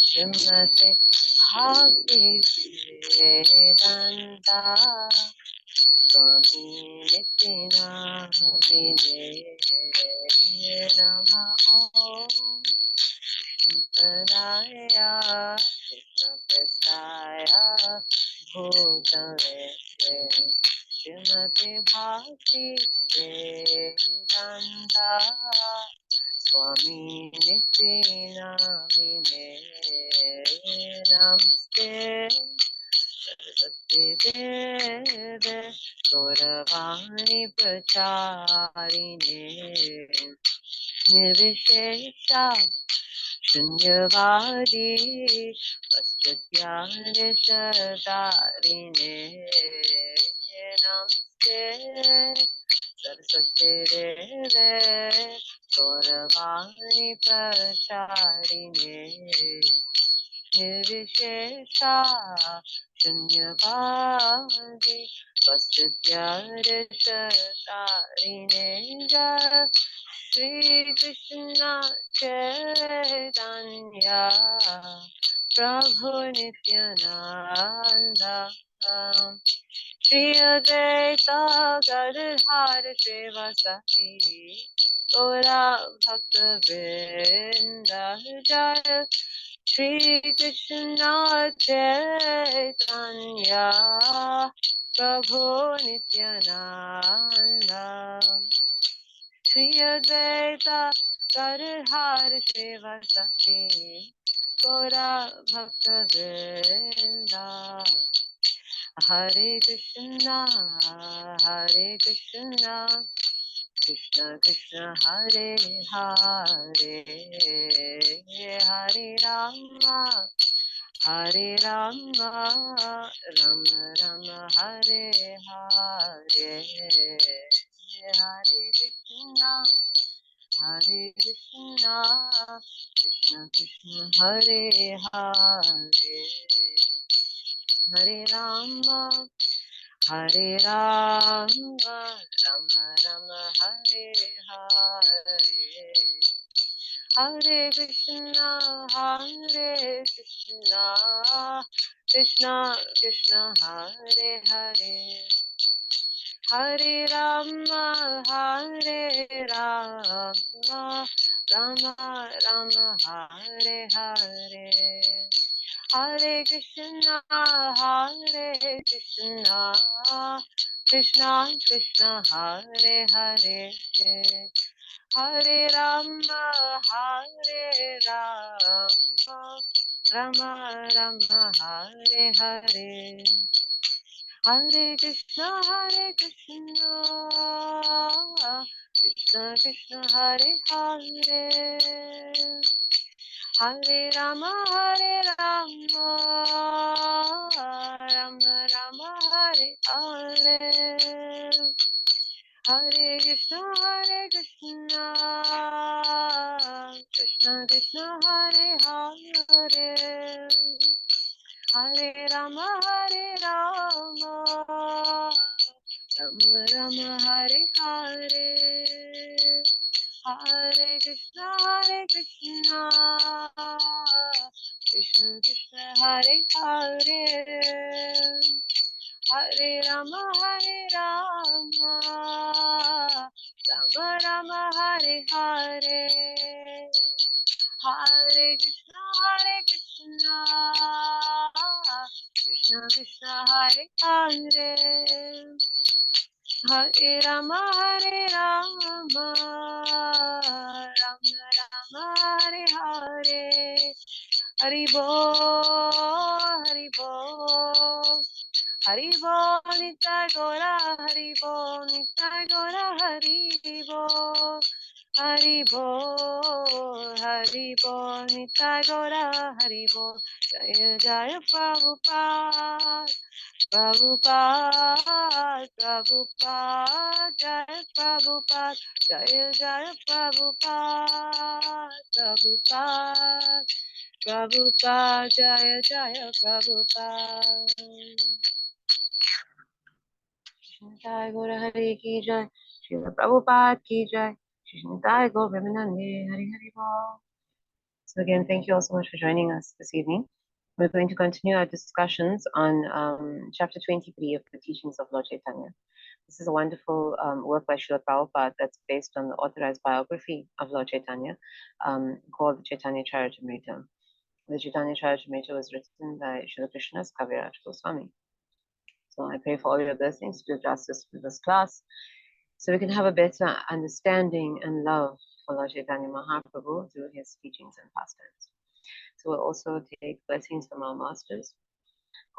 Shrimati Bhakti Vedanta Swami Nityanamine Nama Om Padaya Krishna Prasaya Bhutale Shrimati Bhakti Vedanta Swami Nityanamine Namaste Saraswati Deve Gauravani Pracharine Nirvishesha Shunyavadi Paschatyanishadarine Namaste Saraswati Deve Gauravani Pracharine Nirvishesha Shunyavadi Paschatyanishadarine Shri Krishna Chaitanya Prabhu Nityananda Shri Advaita Gadadhar Srivasati Gaura Bhakta Vrinda Jaya Shri Krishna Chaitanya Prabhu Nityananda Shri Advaita Gadadhar Srivasati Gaura Bhakta Vrinda Hare Krishna Krishna Krishna Hare Hare Hare Rama Rama Rama Hare Hare Hare Krishna Krishna Krishna Hare Hare Hare Rama Rama Rama Hare Hare Hare Krishna Krishna Krishna Hare Hare Hare Rama Rama Rama Hare Hare Hare Krishna Krishna Krishna Hare Hare Hare Rama Rama Rama Hare Hare Hare Krishna Krishna Krishna Hare Hare Hare Rama Rama Rama Hare Hare Hare Krishna Krishna Krishna Hare Hare Hare Rama Rama Rama Hare Hare Hare Krishna Krishna Krishna Hare Hare Hare Rama Rama Rama Hare Hare Hare Krishna Krishna Krishna Hare Hare Hare Rama Rama Rama Hare Hare Hari Bol Hari Bol Nitai Gora Hari Bol Nitai Gora Hari Bol Hari Bol Nitai Gora Hari Bol Jaya Jaya Prabhupada Jaya Prabhupada Jaya Jaya Prabhupada Jaya Jaya Prabhupada Jai Gaura Hari Ki Jai Srila Prabhupada ki jai. Shri Nitai Gaura Premi Devi Hari Hari Bol. So again, thank you all so much for joining us this evening. We're going to continue our discussions on chapter 23 of the teachings of Lord Chaitanya. This is a wonderful work by Srila Prabhupada that's based on the authorized biography of Lord Chaitanya called the Chaitanya Charitamrita. The Chaitanya Charitamrita was written by Srila Krishna's Kaviraj Goswami. So I pray for all your blessings to do justice to this class so we can have a better understanding and love for Lord Chaitanya Mahaprabhu through his teachings and pastimes. So we'll also take blessings from our masters.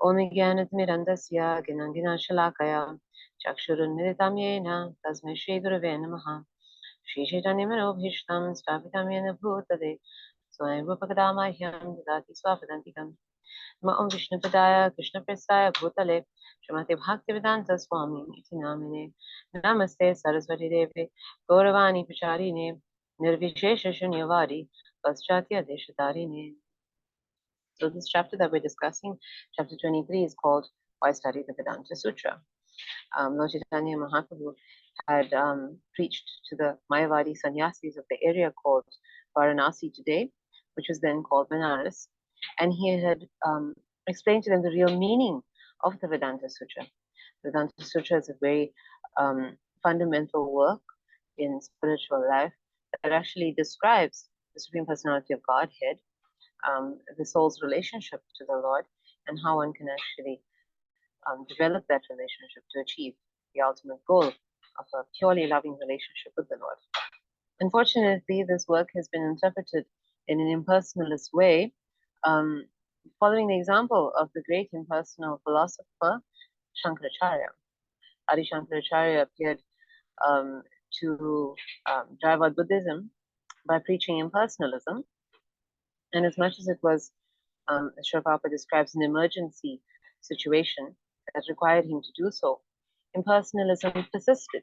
Om Jnanatmirandasya Gnanandina Shalakaya Chakshurunmilitam Yena Tasmai Shri Gurave Namaha Shri Chaitanya Manobhishtam Sthapitam Yena Bhutade Swayam Rupakadamahyam Dadati Swapadantikam Om Vishnupadaya Krishna Prestaya Bhutale Srimati Bhaktivedanta Swami Iti Namine Namaste Saraswati Devi Gauravani Pacharine Nirvishesha Shunyavadi Paschatya Deshatarine. So this chapter that we're discussing, chapter 23, is called Why Study the Vedanta Sutra. Lord Chaitanya Mahaprabhu had preached to the Mayavadi sannyasis of the area called Varanasi today, which was then called Benares, and he had explained to them the real meaning of the Vedanta Sutra. The Vedanta Sutra is a very fundamental work in spiritual life that actually describes the Supreme Personality of Godhead, the soul's relationship to the Lord, and how one can actually develop that relationship to achieve the ultimate goal of a purely loving relationship with the Lord. Unfortunately, this work has been interpreted in an impersonalist way, following the example of the great impersonal philosopher Shankaracharya. Adi Shankaracharya appeared to drive out Buddhism by preaching impersonalism, and as much as it was, as Srila Prabhupada describes, an emergency situation that required him to do so, impersonalism persisted.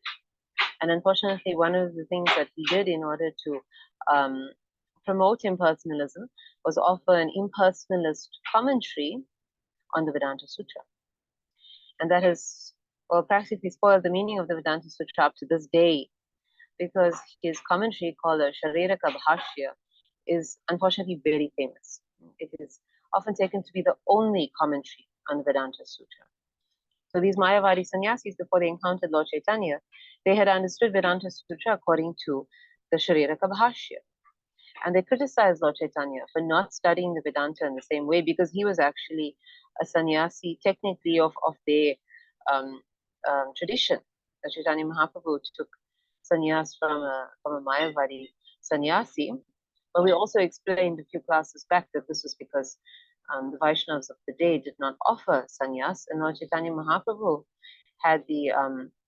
And unfortunately, one of the things that he did in order to promote impersonalism was offer an impersonalist commentary on the Vedanta Sutra. And that has, well, practically spoiled the meaning of the Vedanta Sutra up to this day, because his commentary called a Shariraka Bhashya is unfortunately very famous. It is often taken to be the only commentary on the Vedanta Sutra. So these Mayavadi sannyasis, before they encountered Lord Chaitanya, they had understood Vedanta Sutra according to the Shariraka Bhashya. And they criticized Lord Chaitanya for not studying the Vedanta in the same way, because he was actually a sannyasi technically of their tradition. The Chaitanya Mahaprabhu took sannyas from a Mayavadi sannyasi. But we also explained a few classes back that this was because the Vaishnavas of the day did not offer sannyas, and Lord Chaitanya Mahaprabhu had the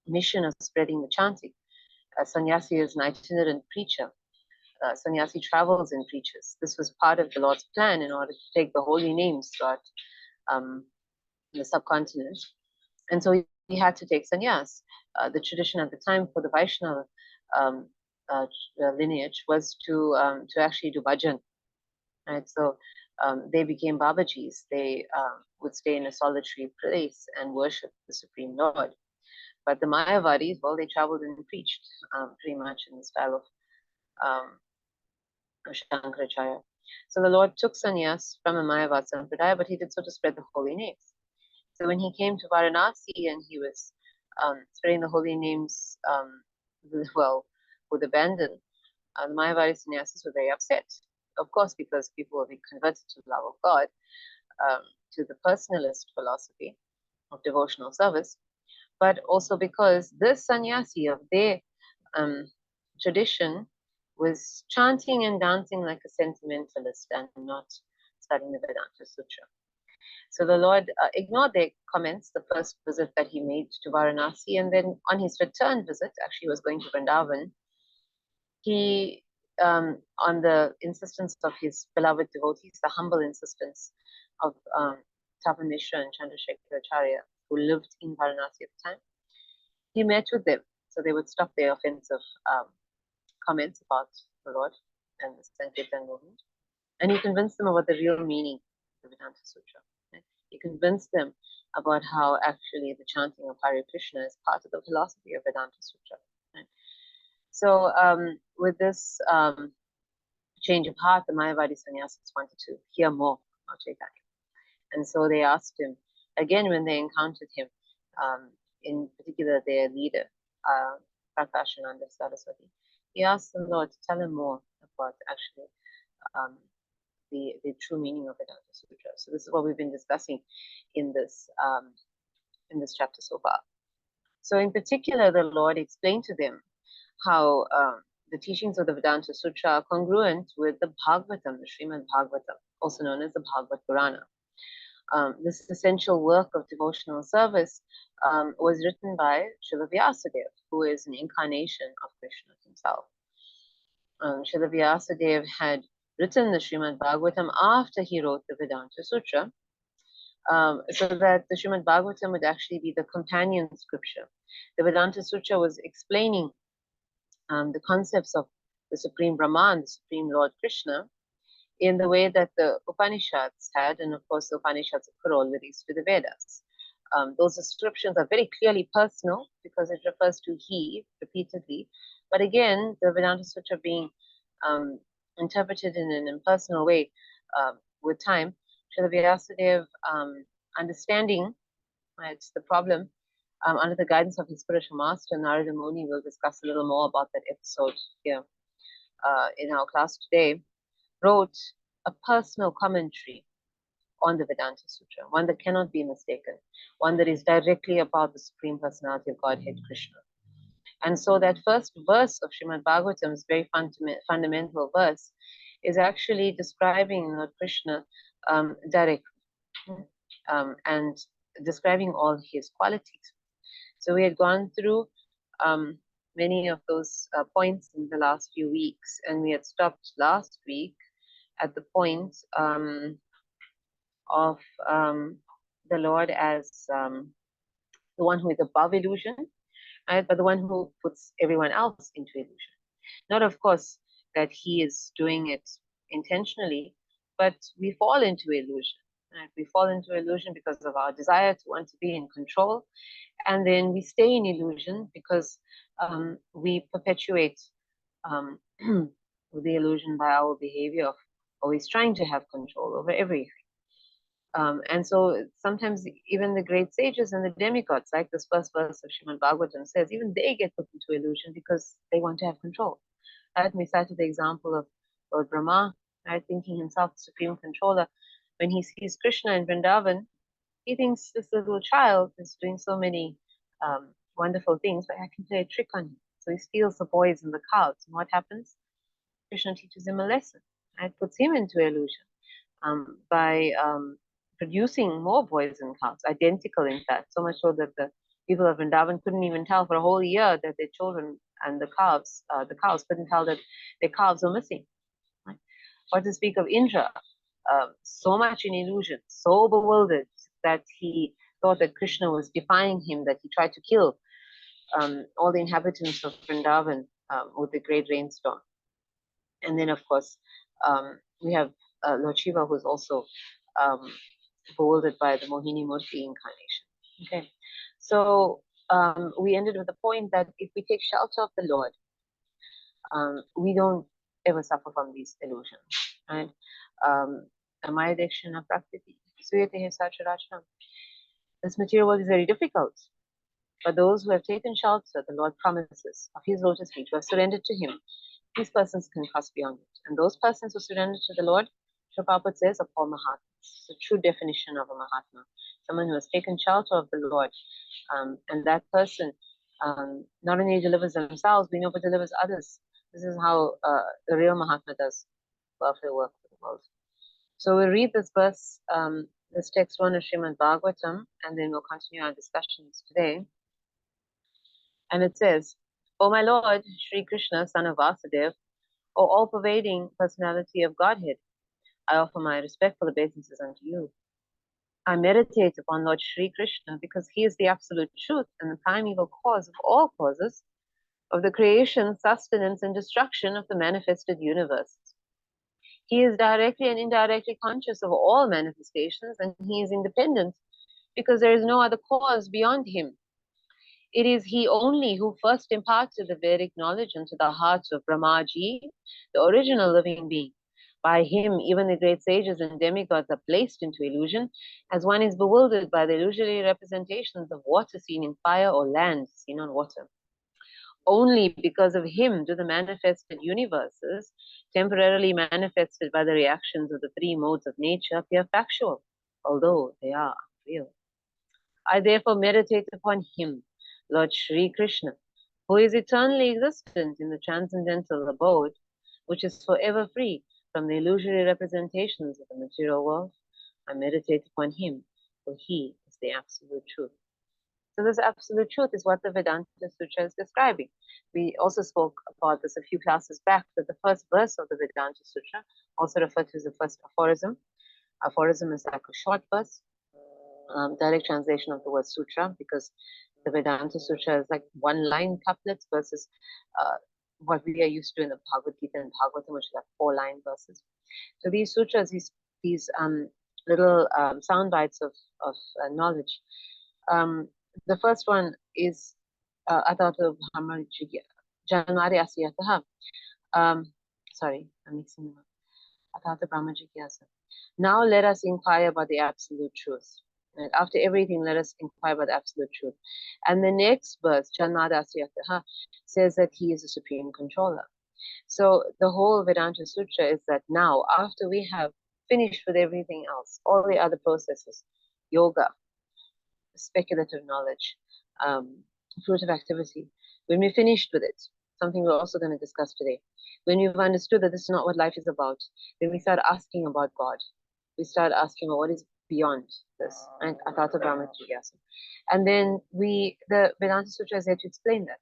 mission of spreading the chanting. A sannyasi is an itinerant preacher. Sannyasi travels and preaches. This was part of the Lord's plan in order to take the holy names throughout the subcontinent. And so he had to take sannyas. The tradition at the time for the Vaishnava lineage was to actually do bhajan. Right? So they became Babajis. They would stay in a solitary place and worship the Supreme Lord. But the Mayavadis, well, they traveled and preached pretty much in the style of Shankaracharya. So the Lord took sannyas from a Mayavad Sampradaya, but he did so to spread the holy names. So when he came to Varanasi and he was spreading the holy names, with abandon, the Mayavadi sannyasis were very upset. Of course, because people were being converted to the love of God, to the personalist philosophy of devotional service, but also because this sannyasi of their tradition was chanting and dancing like a sentimentalist and not studying the Vedanta Sutra. So the Lord ignored their comments the first visit that he made to Varanasi, and then on his return visit, actually was going to Vrindavan, he, on the insistence of his beloved devotees, the humble insistence of Tapan Mishra and Chandrasekhar Acharya, who lived in Varanasi at the time, he met with them. So they would stop their offensive comments about the Lord and the Sankirtan movement. And he convinced them about the real meaning of the Vedanta Sutra. Right? He convinced them about how actually the chanting of Hare Krishna is part of the philosophy of Vedanta Sutra. Right? So with this change of heart, the Mayavadi sannyasis wanted to hear more about Chaitanya. And so they asked him, again when they encountered him, in particular their leader, Prakashananda Saraswati, he asked the Lord to tell him more about actually the true meaning of Vedanta Sutra. So this is what we've been discussing in this chapter so far. So in particular, the Lord explained to them how the teachings of the Vedanta Sutra are congruent with the Bhagavatam, the Srimad Bhagavatam, also known as the Bhagavad Purana. This essential work of devotional service was written by Srila Vyasadeva, who is an incarnation of Krishna himself. Srila Vyasadeva had written the Srimad Bhagavatam after he wrote the Vedanta Sutra, so that the Srimad Bhagavatam would actually be the companion scripture. The Vedanta Sutra was explaining the concepts of the Supreme Brahman, the Supreme Lord Krishna, in the way that the Upanishads had, and of course the Upanishads are corollaries to the Vedas. Those descriptions are very clearly personal because it refers to he repeatedly, but again, the Vedanta Sutra being interpreted in an impersonal way with time, Srila Vyasadeva understanding, it's the problem, under the guidance of his spiritual master, Narada Muni, we'll discuss a little more about that episode here in our class today, wrote a personal commentary on the Vedanta Sutra, one that cannot be mistaken, one that is directly about the Supreme Personality of Godhead, Krishna. And so that first verse of Srimad Bhagavatam's very fundamental verse is actually describing Lord Krishna directly and describing all his qualities. So we had gone through many of those points in the last few weeks, and we had stopped last week at the point of the Lord as the one who is above illusion, right? But the one who puts everyone else into illusion. Not, of course, that he is doing it intentionally, but we fall into illusion. Right? We fall into illusion because of our desire to want to be in control, and then we stay in illusion because we perpetuate the illusion by our behavior of always trying to have control over everything. And so sometimes even the great sages and the demigods, like this first verse of Srimad Bhagavatam says, even they get put into illusion because they want to have control. Right? We cited the example of Lord Brahma, right, thinking himself the supreme controller. When he sees Krishna in Vrindavan, he thinks this little child is doing so many wonderful things, but I can play a trick on him. So he steals the boys and the cows. And what happens? Krishna teaches him a lesson, right? Puts him into illusion by producing more boys and cows, identical in fact, so much so that the people of Vrindavan couldn't even tell for a whole year that their children and the cows couldn't tell that their calves were missing. Right? Or to speak of Indra, so much in illusion, so bewildered that he thought that Krishna was defying him, that he tried to kill all the inhabitants of Vrindavan with the great rainstorm. And then, of course, we have Lord Shiva, who's also bewildered by the Mohini Murti incarnation. Okay, so we ended with the point that if we take shelter of the Lord, we don't ever suffer from these illusions. Right? Maya Dekshana Prakriti, Suyate Sacharacham. This material world is very difficult. But those who have taken shelter, the Lord promises, of his lotus feet, who have surrendered to him, these persons can cross beyond it. And those persons who surrender to the Lord, Prabhupada says, are called Mahatmas. It's the true definition of a Mahatma. Someone who has taken shelter of the Lord. And that person not only delivers themselves, we know, but delivers others. This is how the real Mahatma does welfare work for the world. So we'll read this verse, this text 1 of Srimad Bhagavatam, and then we'll continue our discussions today. And it says, O my Lord, Sri Krishna, son of Vasudeva, O all-pervading personality of Godhead, I offer my respectful obeisances unto you. I meditate upon Lord Sri Krishna because he is the absolute truth and the primeval cause of all causes, of the creation, sustenance, and destruction of the manifested universe. He is directly and indirectly conscious of all manifestations, and he is independent because there is no other cause beyond him. It is he only who first imparted the Vedic knowledge into the hearts of Brahmaji, the original living being. By him, even the great sages and demigods are placed into illusion, as one is bewildered by the illusory representations of water seen in fire or land seen on water. Only because of him do the manifested universes, temporarily manifested by the reactions of the three modes of nature, appear factual, although they are unreal. I therefore meditate upon him, Lord Sri Krishna, who is eternally existent in the transcendental abode, which is forever free from the illusory representations of the material world. I meditate upon him, for he is the absolute truth. So this absolute truth is what the Vedanta Sutra is describing. We also spoke about this a few classes back, that the first verse of the Vedanta Sutra, also referred to as the first aphorism. Aphorism is like a short verse, direct translation of the word sutra, because the Vedanta Sutra is like one line couplets versus what we are used to in the Bhagavad Gita and Bhagavatam, which is like 4-line verses. So these sutras, these little sound bites of knowledge. The first one is Atata Brahma Janmari Asiyataha. Sorry, I'm mixing them up. Atata Brahma Jigyasa. Now let us inquire about the absolute truth. Right? After everything, let us inquire about the absolute truth. And the next verse, Janmari Asiyataha, says that he is the supreme controller. So the whole Vedanta Sutra is that now, after we have finished with everything else, all the other processes, yoga, speculative knowledge, fruitive activity, when we're finished with it, something we're also going to discuss today, when we've understood that this is not what life is about, then we start asking about God. We start asking about what is beyond this, and Atata Brahma Jigyasa. And then the Vedanta Sutra is there to explain that.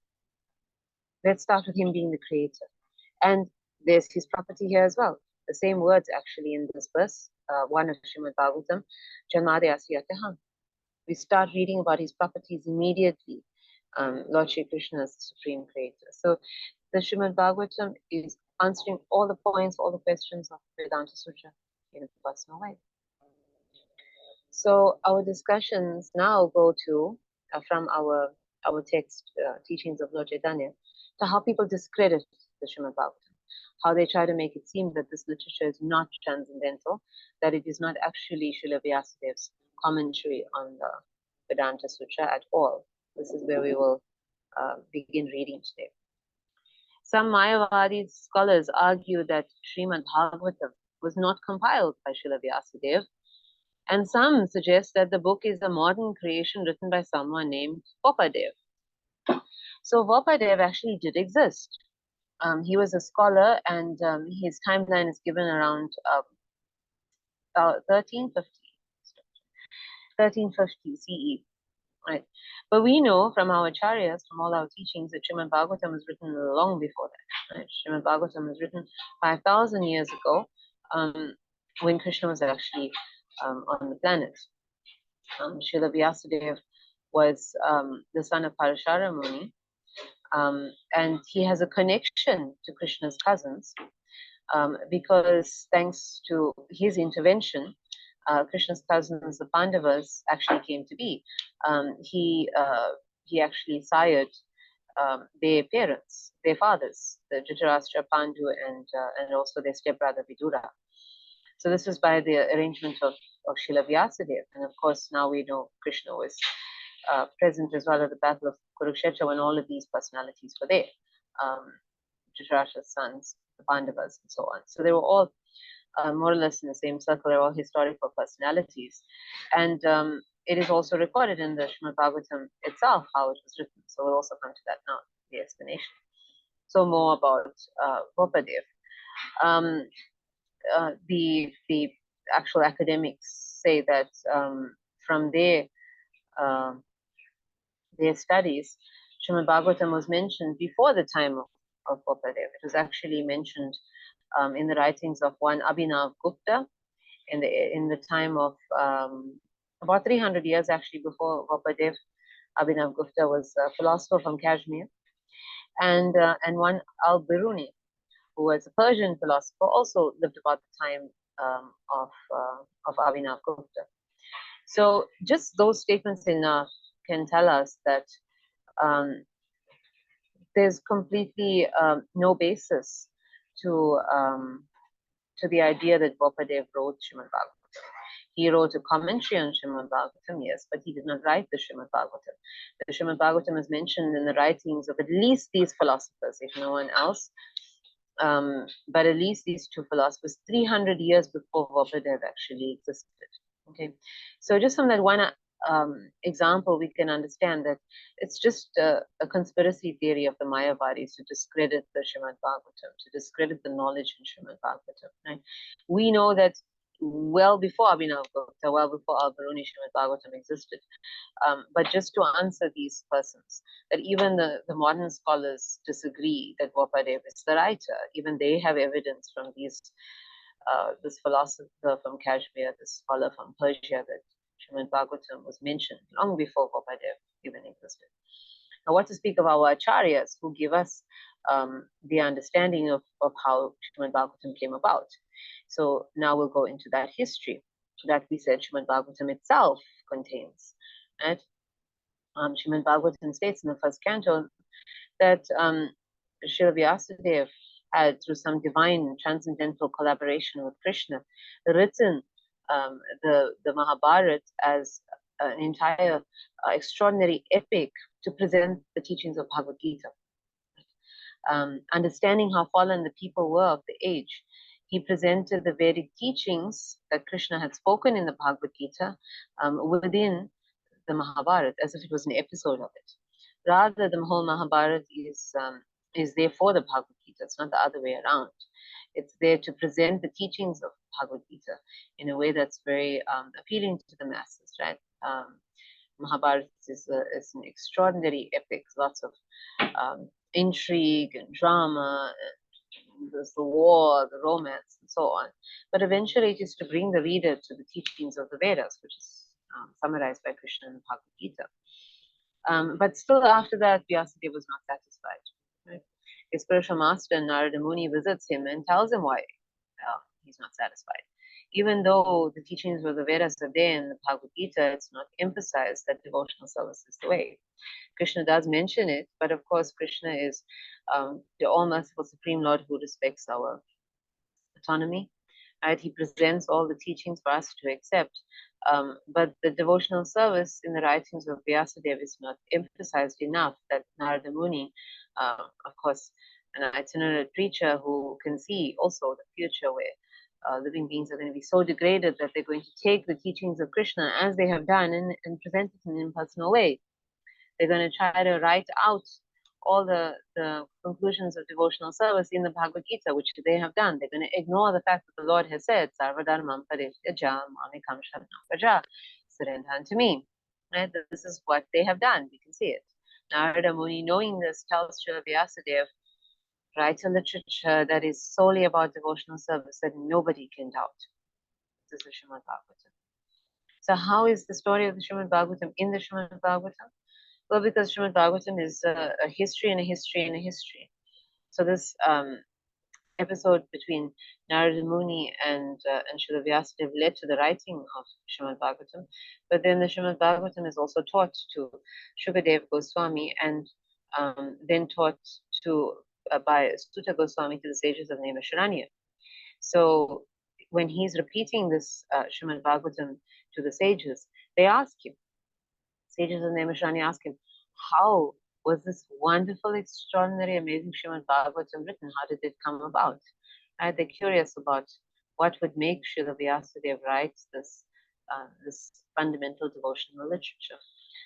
Let's start with him being the creator. And there's his property here as well. The same words actually in this verse, one of Srimad Bhagavatam, Janmari Asiyataha. We start reading about his properties immediately. Lord Shri Krishna is the supreme creator. So the Srimad Bhagavatam is answering all the points, all the questions of Vedanta Sutra in a personal way. So our discussions now go to, from our text, teachings of Lord Chaitanya, to how people discredit the Srimad Bhagavatam, how they try to make it seem that this literature is not transcendental, that it is not actually Srila Vyasadev's commentary on the Vedanta Sutra at all. This is where we will begin reading today. Some Mayavadi scholars argue that Srimad Bhagavatam was not compiled by Srila Vyasadeva, and some suggest that the book is a modern creation written by someone named Vopadev. So Vopadev actually did exist. He was a scholar, and his timeline is given around 1350 CE. Right. But we know from our acharyas, from all our teachings, that Srimad Bhagavatam was written long before that. Right? Srimad Bhagavatam was written 5,000 years ago, when Krishna was actually on the planet. Srila Vyasadeva was the son of Parashara Muni, and he has a connection to Krishna's cousins, because thanks to his intervention, Krishna's cousins, the Pandavas, actually came to be. He actually sired their parents, their fathers, the Dhritarashtra, Pandu, and also their stepbrother Vidura. So this was by the arrangement of Srila Vyasadeva. And of course, now we know Krishna was present as well at the Battle of Kurukshetra when all of these personalities were there. Dhritarashtra's sons, the Pandavas, and so on. So they were all more or less in the same circle. They're all historical personalities. And it is also recorded in the Srimad Bhagavatam itself how it was written. So we'll also come to that now, the explanation. So more about Vopadev. The actual academics say that from their studies, Srimad Bhagavatam was mentioned before the time of Vopadev. It was actually mentioned in the writings of one Abhinav Gupta in the time of about 300 years actually before Vopadev. Abhinav Gupta was a philosopher from Kashmir, and one Al-Biruni, who was a Persian philosopher, also lived about the time of Abhinav Gupta. So just those statements enough can tell us that there's completely no basis to the idea that Gopadev wrote Srimad Bhagavatam. He wrote a commentary on Srimad Bhagavatam, yes, but he did not write the Srimad Bhagavatam. The Srimad Bhagavatam is mentioned in the writings of at least these philosophers, if no one else. But at least these two philosophers, 300 years before Gopadev actually existed. Okay, so just from that one example, we can understand that it's just a conspiracy theory of the Mayavadis to discredit the Srimad Bhagavatam, to discredit the knowledge in Srimad Bhagavatam. Right? We know that well before Abhinavagupta, well before Al-Biruni, Srimad Bhagavatam existed. But just to answer these persons, that even the modern scholars disagree that Gopadev is the writer. Even they have evidence from these this philosopher from Kashmir, this scholar from Persia, that Srimad Bhagavatam was mentioned long before Gopadev even existed. Now, what to speak of our acharyas who give us the understanding of how Srimad Bhagavatam came about. So now we'll go into that history that we said Srimad Bhagavatam itself contains. Right? Srimad Bhagavatam states in the first canto that Srila Vyasadeva had, through some divine transcendental collaboration with Krishna, written the Mahabharata as an entire extraordinary epic to present the teachings of Bhagavad Gita. Understanding how fallen the people were of the age, he presented the Vedic teachings that Krishna had spoken in the Bhagavad Gita within the Mahabharata, as if it was an episode of it. Rather, the whole Mahabharata is there for the Bhagavad Gita. It's not the other way around. It's there to present the teachings of Bhagavad Gita in a way that's very appealing to the masses, right? Mahabharata is an extraordinary epic, lots of intrigue and drama, and there's the war, the romance, and so on. But eventually it is to bring the reader to the teachings of the Vedas, which is summarized by Krishna in the Bhagavad Gita. But still after that, Vyasadeva was not satisfied. Right? His spiritual master, Narada Muni, visits him and tells him why he's not satisfied. Even though the teachings of the Vedas are there in the Bhagavad Gita, it's not emphasized that devotional service is the way. Krishna does mention it, but of course Krishna is the all-merciful Supreme Lord who respects our autonomy. Right? He presents all the teachings for us to accept. But the devotional service in the writings of Vyasadeva is not emphasized enough, that Narada Muni, of course, an itinerant preacher who can see also the future where living beings are going to be so degraded that they're going to take the teachings of Krishna as they have done and present it in an impersonal way. They're going to try to write out all the conclusions of devotional service in the Bhagavad Gita, which they have done. They're going to ignore the fact that the Lord has said, Sarvadharmam Parisyaja Mamekam Sharanam Vraja, surrender unto me. Right? This is what they have done. We can see it. Narada Muni, knowing this, tells Srila Vyasadeva, write a literature that is solely about devotional service that nobody can doubt. This is the Srimad Bhagavatam. So how is the story of the Srimad Bhagavatam in the Srimad Bhagavatam? Well, because Srimad Bhagavatam is a history and a history and a history. So this episode between Narada Muni and Srila Vyasadeva led to the writing of Srimad Bhagavatam. But then the Srimad Bhagavatam is also taught to Shukadev Goswami and then taught to by Suta Goswami to the sages of Naimisharanya. So when he's repeating this Srimad Bhagavatam to the sages, they ask him, sages of Naimisharanya ask him, how was this wonderful, extraordinary, amazing Srimad Bhagavatam written? How did it come about? Right? They're curious about what would make Srila Vyasadeva write this fundamental devotional literature.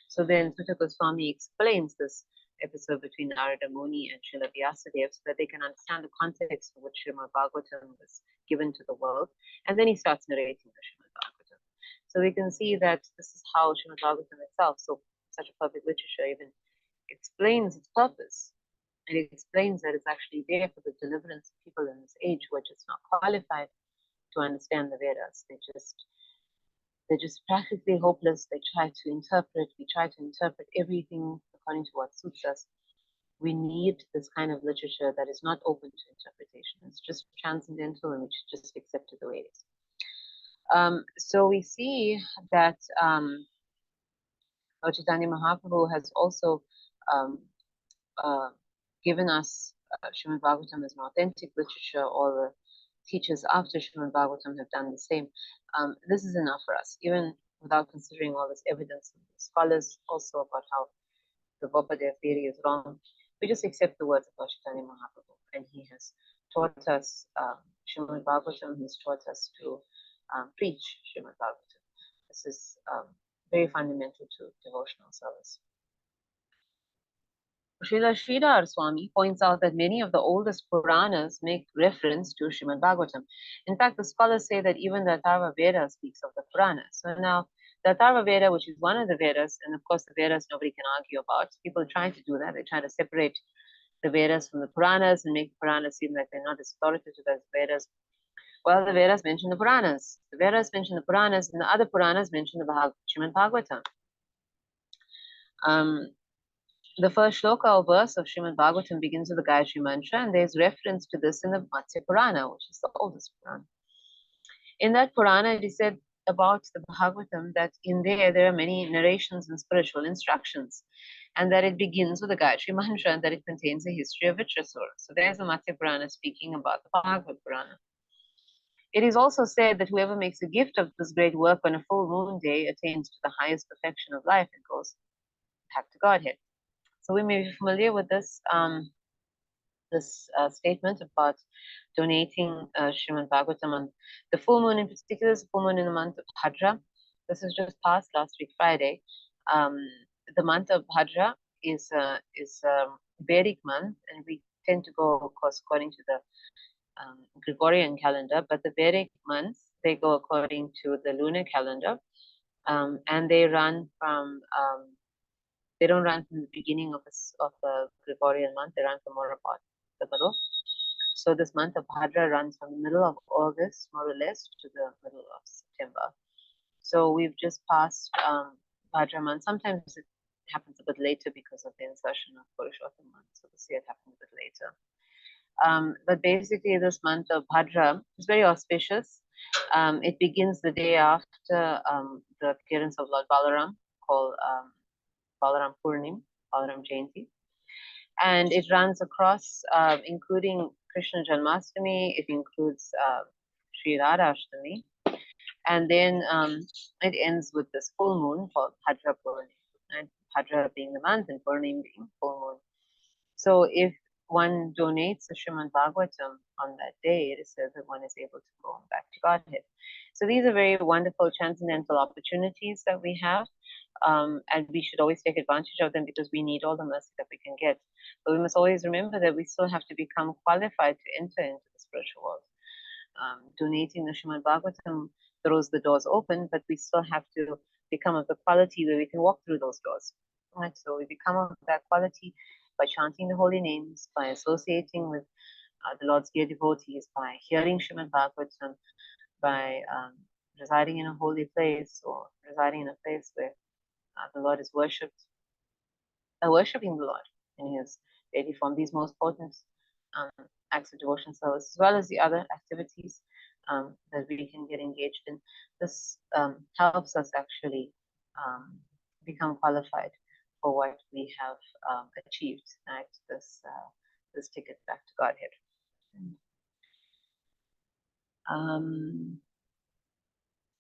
So then Suta Goswami explains this episode between Narada Muni and Srila Vyasadeva so that they can understand the context in which Srimad Bhagavatam was given to the world. And then he starts narrating the Srimad Bhagavatam. So we can see that this is how Srimad Bhagavatam itself, so such a perfect literature, even explains its purpose. And it explains that it's actually there for the deliverance of people in this age who are just not qualified to understand the Vedas. They're just practically hopeless. They try to interpret. We try to interpret everything according to what suits us. We need this kind of literature that is not open to interpretation. It's just transcendental and we should just accept it the way it is. So we see that Lord Chaitanya Mahaprabhu has also given us Srimad Bhagavatam as an authentic literature, all the teachers after Srimad Bhagavatam have done the same. This is enough for us, even without considering all this evidence of the scholars also about how the Vapadev theory is wrong. We just accept the words of Lord Chaitanya Mahaprabhu, and he has taught us Srimad Bhagavatam. He's taught us to preach Srimad Bhagavatam. This is very fundamental to devotional service. Srila Sridhar Swami points out that many of the oldest Puranas make reference to Srimad Bhagavatam. In fact, the scholars say that even the Atharva Veda speaks of the Puranas. So now, the Atharva Veda, which is one of the Vedas, and of course the Vedas nobody can argue about, people are trying to do that. They try to separate the Vedas from the Puranas and make the Puranas seem like they're not as authoritative as Vedas. Well, the Vedas mention the Puranas. The Vedas mention the Puranas, and the other Puranas mention the Srimad Bhagavatam. The first shloka or verse of Srimad Bhagavatam begins with the Gayatri Mantra, and there's reference to this in the Matsya Purana, which is the oldest Purana. In that Purana, it is said about the Bhagavatam that in there are many narrations and spiritual instructions, and that it begins with the Gayatri Mantra, and that it contains a history of Vitrasura. So there's the Matsya Purana speaking about the Bhagavad Purana. It is also said that whoever makes a gift of this great work on a full moon day attains to the highest perfection of life and goes back to Godhead. So we may be familiar with this statement about donating Srimad Bhagavatam on the full moon. In particular, is the full moon in the month of Bhadra. This is just past last week Friday. The month of Bhadra is a Vedic month, and we tend to go, of course, according to the Gregorian calendar. But the Vedic months, they go according to the lunar calendar, and they run from they don't run from the beginning of the Gregorian month. They run from more about the middle. So this month of Bhadra runs from the middle of August, more or less, to the middle of September. So we've just passed Bhadra month. Sometimes it happens a bit later because of the insertion of Purushottam month. So this year it happened a bit later. But basically, this month of Bhadra is very auspicious. It begins the day after the appearance of Lord Balaram, called Balaram Purnim, Balaram Jayanti. And it runs across, including Krishna Janmashtami, it includes Sri Radha Ashtami, and then it ends with this full moon called Bhadra Purnim, and Bhadra being the month and Purnim being full moon. So if one donates the Srimad Bhagavatam on that day, it is said that one is able to go back to Godhead. So these are very wonderful transcendental opportunities that we have. And we should always take advantage of them because we need all the mercy that we can get. But we must always remember that we still have to become qualified to enter into the spiritual world. Donating the Srimad Bhagavatam throws the doors open, but we still have to become of the quality where we can walk through those doors. Right? So we become of that quality by chanting the holy names, by associating with the Lord's dear devotees, by hearing Srimad Bhagavatam, by residing in a holy place or residing in a place where the Lord is worshipped, worshipping the Lord in his deity form. These most potent acts of devotion service, as well as the other activities that we can get engaged in. This helps us actually become qualified for what we have achieved, right? This ticket back to Godhead.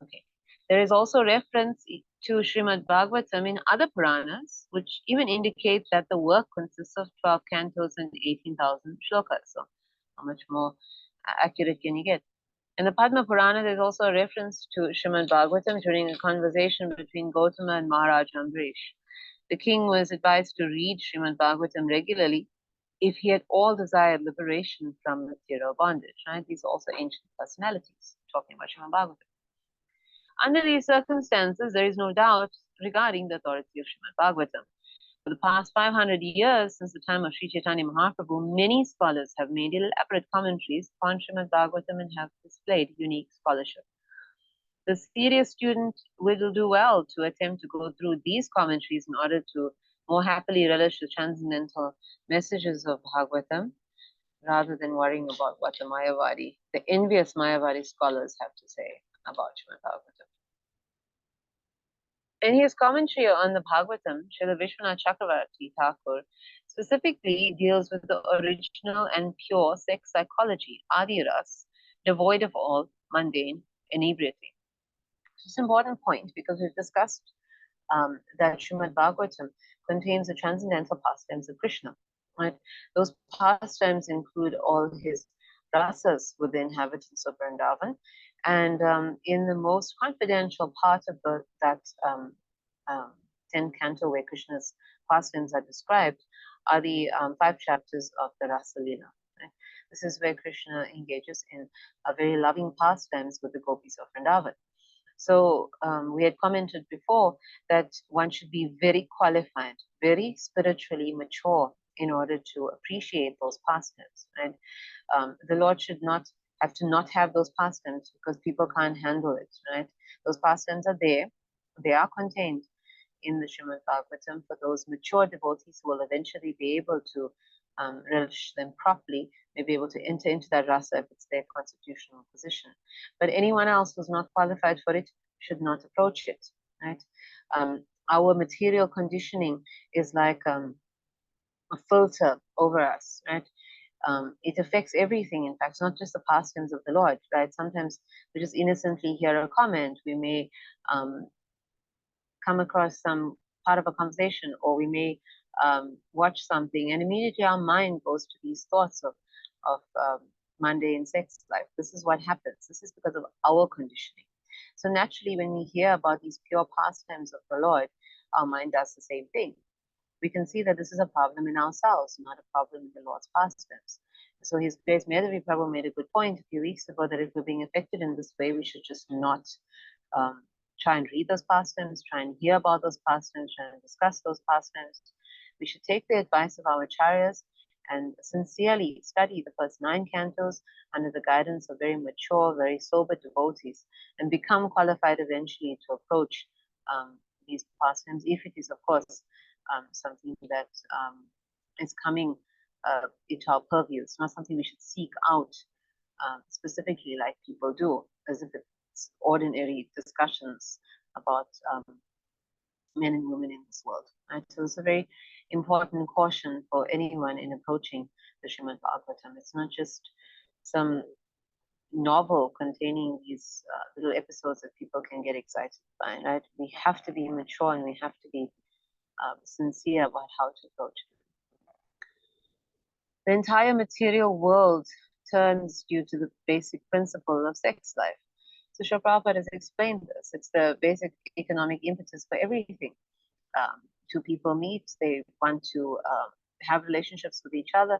Okay. There is also reference to Srimad Bhagavatam in other Puranas, which even indicate that the work consists of 12 cantos and 18,000 shlokas. So how much more accurate can you get? In the Padma Purana, there's also a reference to Srimad Bhagavatam during a conversation between Gautama and Maharaj Ambarish. The king was advised to read Srimad Bhagavatam regularly if he had all desired liberation from material bondage. Right? These are also ancient personalities talking about Srimad Bhagavatam. Under these circumstances, there is no doubt regarding the authority of Srimad Bhagavatam. For the past 500 years, since the time of Sri Chaitanya Mahaprabhu, many scholars have made elaborate commentaries upon Srimad Bhagavatam and have displayed unique scholarship. The serious student will do well to attempt to go through these commentaries in order to more happily relish the transcendental messages of Bhagavatam, rather than worrying about what the envious Mayavadi scholars have to say about Srimad Bhagavatam. In his commentary on the Bhagavatam, Srila Vishwanath Chakravarti Thakur specifically deals with the original and pure sex psychology, Adi Ras, devoid of all mundane inebriety. It's an important point because we've discussed that Srimad Bhagavatam contains the transcendental pastimes of Krishna. Right? Those pastimes include all his rasas with the inhabitants of Vrindavan, and in the most confidential part of that 10th canto where Krishna's pastimes are described are the 5 chapters of the Rasa Leela. Right? This is where Krishna engages in a very loving pastimes with the gopis of Vrindavan. So we had commented before that one should be very qualified, very spiritually mature in order to appreciate those pastimes. Right? The Lord should not have to not have those pastimes because people can't handle it. Right? Those pastimes are there; they are contained in the Srimad Bhagavatam for those mature devotees who will eventually be able to relish them properly, may be able to enter into that rasa if it's their constitutional position. But anyone else who's not qualified for it should not approach it, right? Our material conditioning is like a filter over us, right? It affects everything. In fact, it's not just the pastimes of the Lord, right? Sometimes we just innocently hear a comment. We may come across some part of a conversation, or we may watch something, and immediately our mind goes to these thoughts of mundane sex life. This is what happens. This is because of our conditioning. So naturally, when we hear about these pure pastimes of the Lord, our mind does the same thing. We can see that this is a problem in ourselves, not a problem in the Lord's pastimes. So His Grace Madhavi Prabhu made a good point a few weeks ago that if we're being affected in this way, we should just not try and read those pastimes, try and hear about those pastimes, try and discuss those pastimes. We should take the advice of our acharyas and sincerely study the first 9 cantos under the guidance of very mature, very sober devotees, and become qualified eventually to approach these pastimes, if it is, of course, something that is coming into our purview. It's not something we should seek out specifically like people do, as if it's ordinary discussions about men and women in this world. Right? So it's a very important caution for anyone in approaching the Srimad Bhagavatam. It's not just some novel containing these little episodes that people can get excited by. Right? We have to be mature and we have to be sincere about how to approach it. The entire material world turns due to the basic principle of sex life. So Srila Prabhupada has explained this. It's the basic economic impetus for everything. Two people meet, they want to have relationships with each other.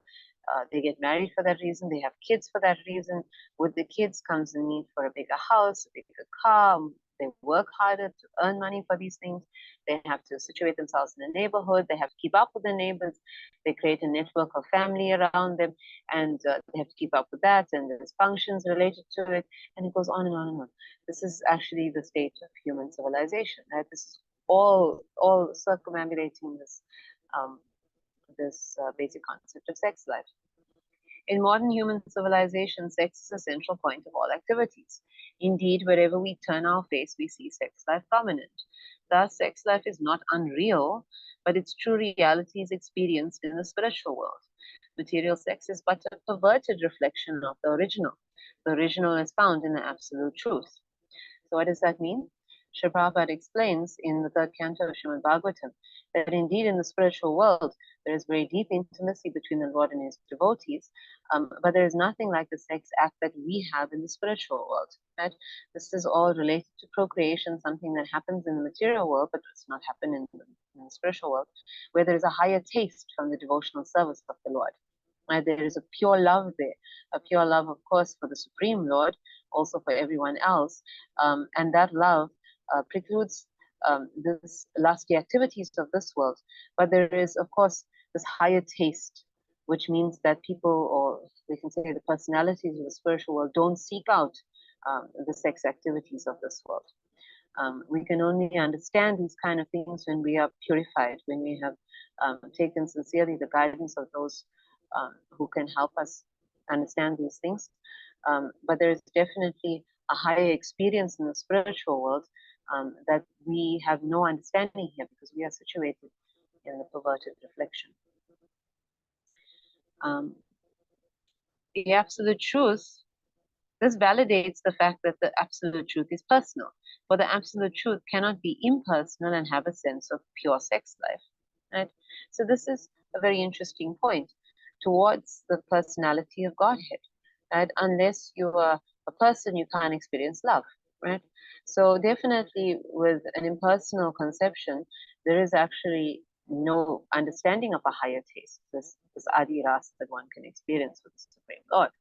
They get married for that reason. They have kids for that reason. With the kids comes the need for a bigger house, a bigger car. They work harder to earn money for these things. They have to situate themselves in a neighborhood. They have to keep up with the neighbors. They create a network of family around them, and they have to keep up with that. And there's functions related to it, and it goes on and on and on. This is actually the state of human civilization. Right? This is all circumambulating this basic concept of sex life. In modern human civilization, sex is a central point of all activities. Indeed, wherever we turn our face, we see sex life prominent. Thus, sex life is not unreal, but its true reality is experienced in the spiritual world. Material sex is but a perverted reflection of the original. The original is found in the absolute truth. So what does that mean? Srila Prabhupada explains in the 3rd canto of Srimad Bhagavatam that indeed in the spiritual world there is very deep intimacy between the Lord and His devotees, but there is nothing like the sex act that we have in the spiritual world. Right? This is all related to procreation, something that happens in the material world, but does not happen in the spiritual world, where there is a higher taste from the devotional service of the Lord. Right? There is a pure love there, a pure love, of course, for the Supreme Lord, also for everyone else, and that love precludes this lusty activities of this world. But there is, of course, this higher taste, which means that people, or we can say the personalities of the spiritual world, don't seek out the sex activities of this world. We can only understand these kind of things when we are purified, when we have taken sincerely the guidance of those who can help us understand these things. But there is definitely a higher experience in the spiritual world that we have no understanding here because we are situated in the perverted reflection. The absolute truth, this validates the fact that the absolute truth is personal. For the absolute truth cannot be impersonal and have a sense of pure sex life. Right? So this is a very interesting point towards the personality of Godhead. Right? Unless you are a person, you can't experience love. Right? So definitely with an impersonal conception, there is actually no understanding of a higher taste, this Adi Rasa that one can experience with the Supreme Lord.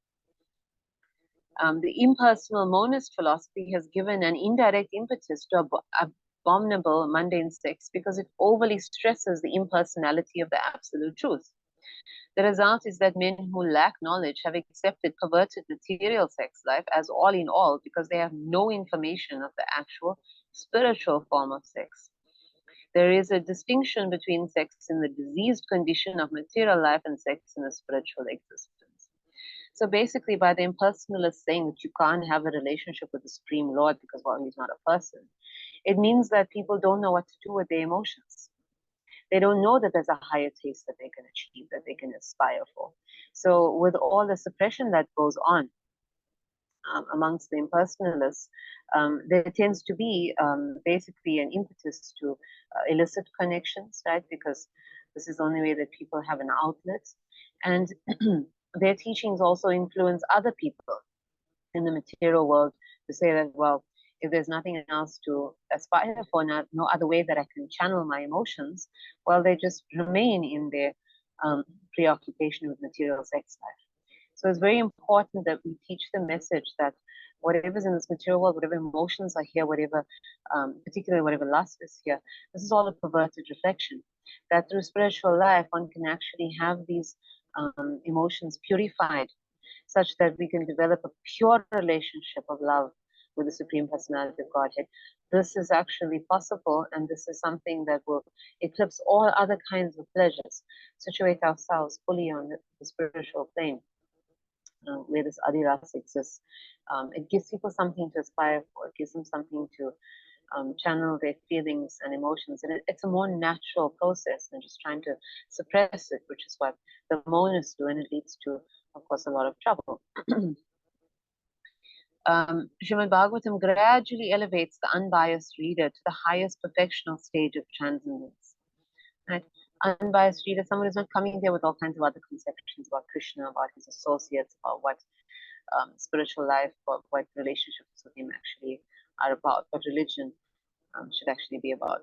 The impersonal monist philosophy has given an indirect impetus to abominable mundane sex because it overly stresses the impersonality of the absolute truth. The result is that men who lack knowledge have accepted perverted material sex life as all in all because they have no information of the actual spiritual form of sex. There is a distinction between sex in the diseased condition of material life and sex in the spiritual existence. So basically, by the impersonalist saying that you can't have a relationship with the Supreme Lord because, well, he's not a person, it means that people don't know what to do with their emotions. They don't know that there's a higher taste that they can achieve, that they can aspire for. So with all the suppression that goes on amongst the impersonalists, there tends to be basically an impetus to illicit connections, right? Because this is the only way that people have an outlet. And their teachings also influence other people in the material world to say that, well, if there's nothing else to aspire for, no other way that I can channel my emotions, well, they just remain in their preoccupation with material sex life. So it's very important that we teach the message that whatever's in this material world, whatever emotions are here, whatever, particularly whatever lust is here, this is all a perverted reflection. That through spiritual life, one can actually have these emotions purified such that we can develop a pure relationship of love with the Supreme Personality of Godhead. This is actually possible, and this is something that will eclipse all other kinds of pleasures, situate ourselves fully on the spiritual plane. Where this Adi Rasa exists. It gives people something to aspire for. It gives them something to channel their feelings and emotions. And it's a more natural process than just trying to suppress it, which is what the monists do, and it leads to, of course, a lot of trouble. Srimad Bhagavatam gradually elevates the unbiased reader to the highest perfectional stage of transcendence. Right? Unbiased reader, someone who's not coming there with all kinds of other conceptions about Krishna, about his associates, about what spiritual life, what relationships with him actually are about, what religion should actually be about.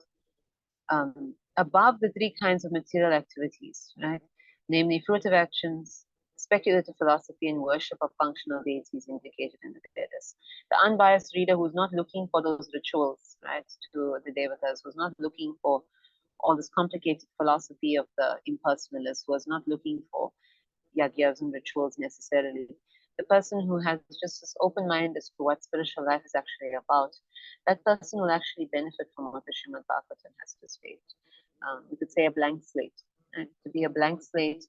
Above the three kinds of material activities, right? Namely, fruitive actions, speculative philosophy, and worship of functional deities indicated in the Vedas. The unbiased reader who's not looking for those rituals, right, to the devatas, who's not looking for all this complicated philosophy of the impersonalist, who is not looking for yagyas and rituals necessarily. The person who has just this open mind as to what spiritual life is actually about, that person will actually benefit from what the Srimad Bhagavatam has to state. We could say a blank slate. And to be a blank slate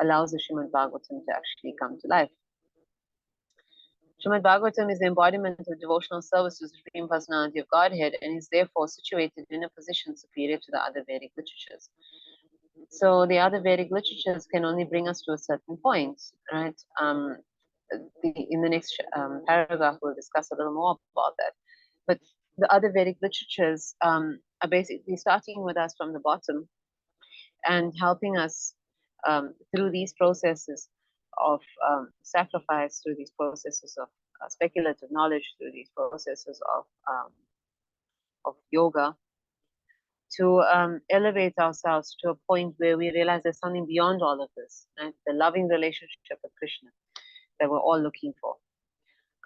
allows the Srimad Bhagavatam to actually come to life. Srimad Bhagavatam is the embodiment of devotional service to the Supreme Personality of Godhead and is therefore situated in a position superior to the other Vedic literatures. So the other Vedic literatures can only bring us to a certain point, right? In the next paragraph, we'll discuss a little more about that. But the other Vedic literatures are basically starting with us from the bottom and helping us through these processes of sacrifice, through these processes of speculative knowledge, through these processes of yoga, to elevate ourselves to a point where we realize there's something beyond all of this, right? The loving relationship with Krishna that we're all looking for.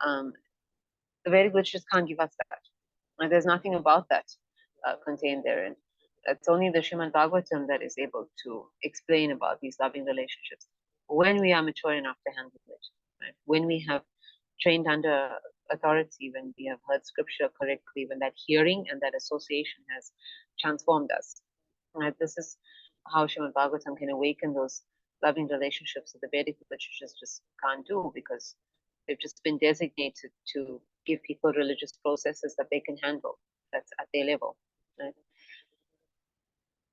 The Vedic literatures can't give us that. And there's nothing about that contained therein. It's only the Srimad Bhagavatam that is able to explain about these loving relationships when we are mature enough to handle it, right? When we have trained under authority, when we have heard scripture correctly, when that hearing and that association has transformed us. Right? This is how Srimad Bhagavatam can awaken those loving relationships that the Vedic literatures just can't do, because they've just been designated to give people religious processes that they can handle. that's at their level. Right?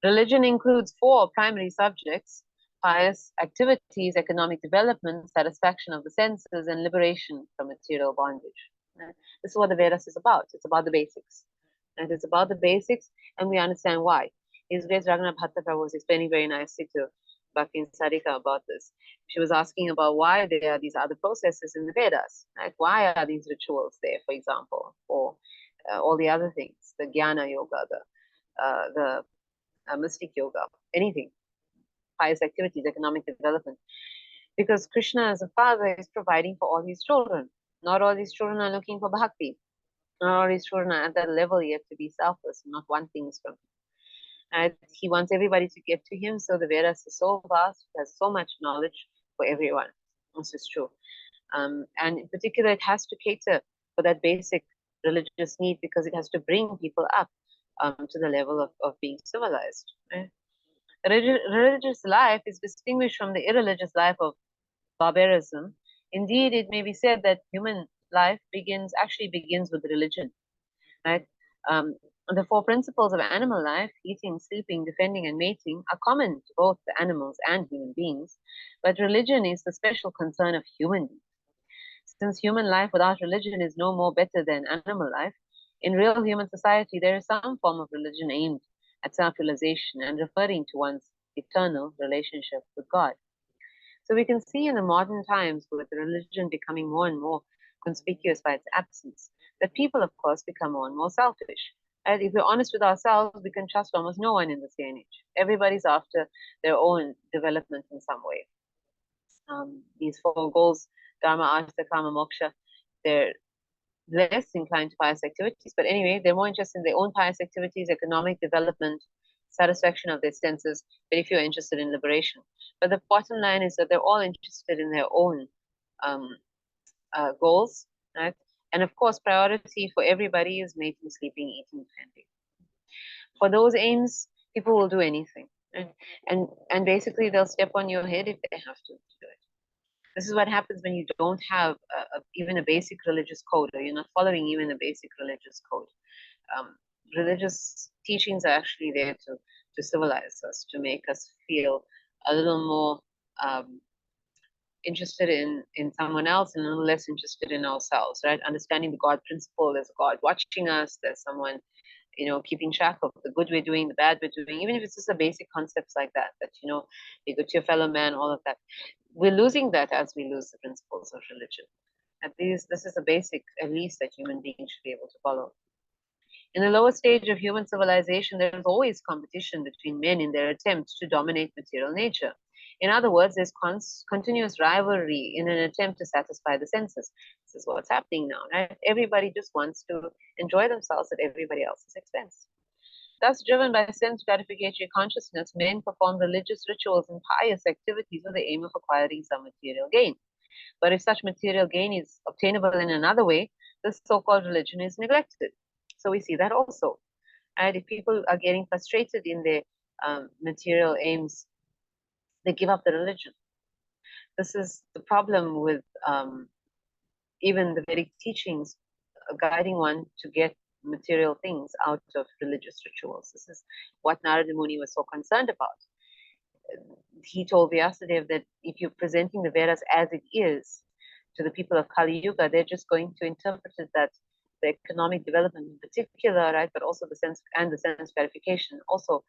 Religion includes 4 primary subjects: pious activities, economic development, satisfaction of the senses, and liberation from material bondage. Right? This is what the Vedas is about. It's about the basics. And it's about the basics, and we understand why. His Grace Raghunath Bhatta Prabhu was explaining very nicely to Bhakti Sarika about this. She was asking about why there are these other processes in the Vedas. Right? Why are these rituals there, for example, or all the other things, the Jnana Yoga, the mystic yoga, anything, pious activities, economic development. Because Krishna as a father is providing for all his children. Not all his children are looking for bhakti. Not all his children are at that level yet to be selfless, not want things from him. And he wants everybody to get to him, so the Vedas is so vast, it has so much knowledge for everyone. This is true. And in particular, it has to cater for that basic religious need because it has to bring people up to the level of being civilized. Right? Religious life is distinguished from the irreligious life of barbarism. Indeed, it may be said that human life actually begins with religion. Right? Um, the 4 principles of animal life, eating, sleeping, defending, and mating, are common to both the animals and human beings, but religion is the special concern of human beings. Since human life without religion is no more better than animal life, in real human society there is some form of religion aimed at self-realization and referring to one's eternal relationship with God. So we can see in the modern times, with religion becoming more and more conspicuous by its absence, that people, of course, become more and more selfish. And if we're honest with ourselves, we can trust almost no one in this day and age. Everybody's after their own development in some way. These 4 goals, Dharma, Artha, Kama, Moksha, they're less inclined to pious activities, but anyway, they're more interested in their own pious activities, economic development, satisfaction of their senses, very few are interested in liberation. But the bottom line is that they're all interested in their own goals, right? And of course, priority for everybody is mating, sleeping, eating, defending. For those aims, people will do anything. Right? And basically, they'll step on your head if they have to do it. This is what happens when you don't have even a basic religious code, or you're not following even a basic religious code. Religious teachings are actually there to civilize us, to make us feel a little more interested in someone else and a little less interested in ourselves, right? Understanding the God principle, there's God watching us, there's someone, keeping track of the good we're doing, the bad we're doing, even if it's just a basic concepts like that, be good to your fellow man, all of that. We're losing that as we lose the principles of religion. At least this is a basic, at least, that human beings should be able to follow. In the lower stage of human civilization, there is always competition between men in their attempts to dominate material nature. In other words, there's continuous rivalry in an attempt to satisfy the senses. This is what's happening now, right? Everybody just wants to enjoy themselves at everybody else's expense. Thus, driven by sense gratificatory consciousness, men perform religious rituals and pious activities with the aim of acquiring some material gain. But if such material gain is obtainable in another way, this so-called religion is neglected. So we see that also. And if people are getting frustrated in their material aims, they give up the religion. This is the problem with even the Vedic teachings guiding one to get material things out of religious rituals. This is what Narada Muni was so concerned about. He told Vyasadeva that if you're presenting the Vedas as it is to the people of Kali Yuga, they're just going to interpret it that the economic development in particular, right, but also the sense gratification, also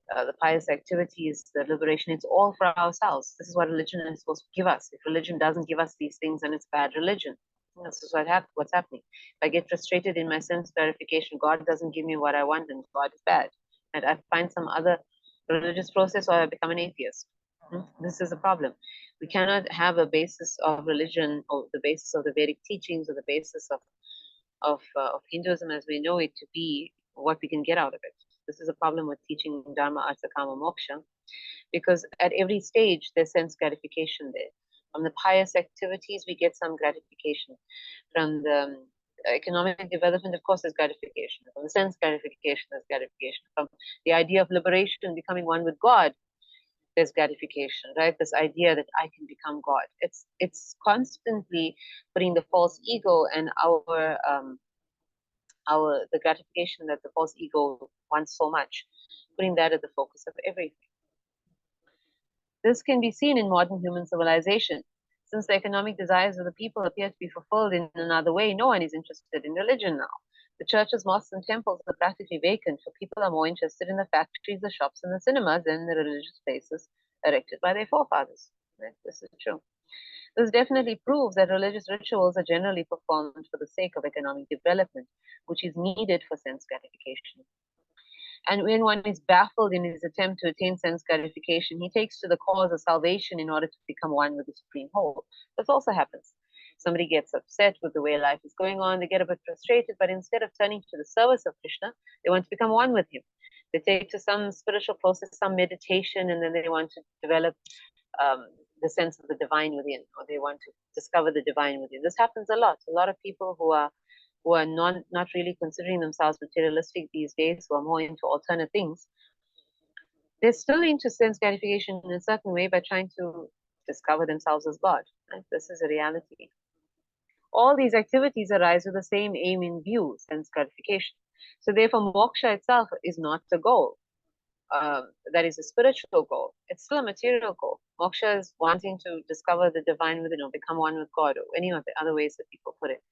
the pious activities, the liberation, it's all for ourselves. This is what religion is supposed to give us. If religion doesn't give us these things, then it's bad religion. This is what's happening. If I get frustrated in my sense gratification, God doesn't give me what I want, and God is bad. And I find some other religious process, or I become an atheist. This is a problem. We cannot have a basis of religion, or the basis of the Vedic teachings, or the basis of Hinduism as we know it to be what we can get out of it. This is a problem with teaching Dharma, Artha, Kama, Moksha, because at every stage there's sense gratification there. From the pious activities, we get some gratification. From the economic development, of course, there's gratification. From the sense gratification, there's gratification. From the idea of liberation, becoming one with God, there's gratification, right? This idea that I can become God. It's constantly putting the false ego and the gratification that the false ego wants so much, putting that at the focus of everything. This can be seen in modern human civilization. Since the economic desires of the people appear to be fulfilled in another way, no one is interested in religion now. The churches, mosques, and temples are practically vacant, for people are more interested in the factories, the shops, and the cinemas than the religious places erected by their forefathers. Right? This is true. This definitely proves that religious rituals are generally performed for the sake of economic development, which is needed for sense gratification. And when one is baffled in his attempt to attain sense gratification, he takes to the cause of salvation in order to become one with the Supreme Whole. This also happens. Somebody gets upset with the way life is going on, they get a bit frustrated, but instead of turning to the service of Krishna, they want to become one with him. They take to some spiritual process, some meditation, and then they want to develop the sense of the divine within, or they want to discover the divine within. This happens a lot. A lot of people who are not really considering themselves materialistic these days, who are more into alternate things, they're still into sense gratification in a certain way by trying to discover themselves as God. Right? This is a reality. All these activities arise with the same aim in view, sense gratification. So therefore, moksha itself is not the goal. That is a spiritual goal. It's still a material goal. Moksha is wanting to discover the divine within, or become one with God, or any of the other ways that people put it.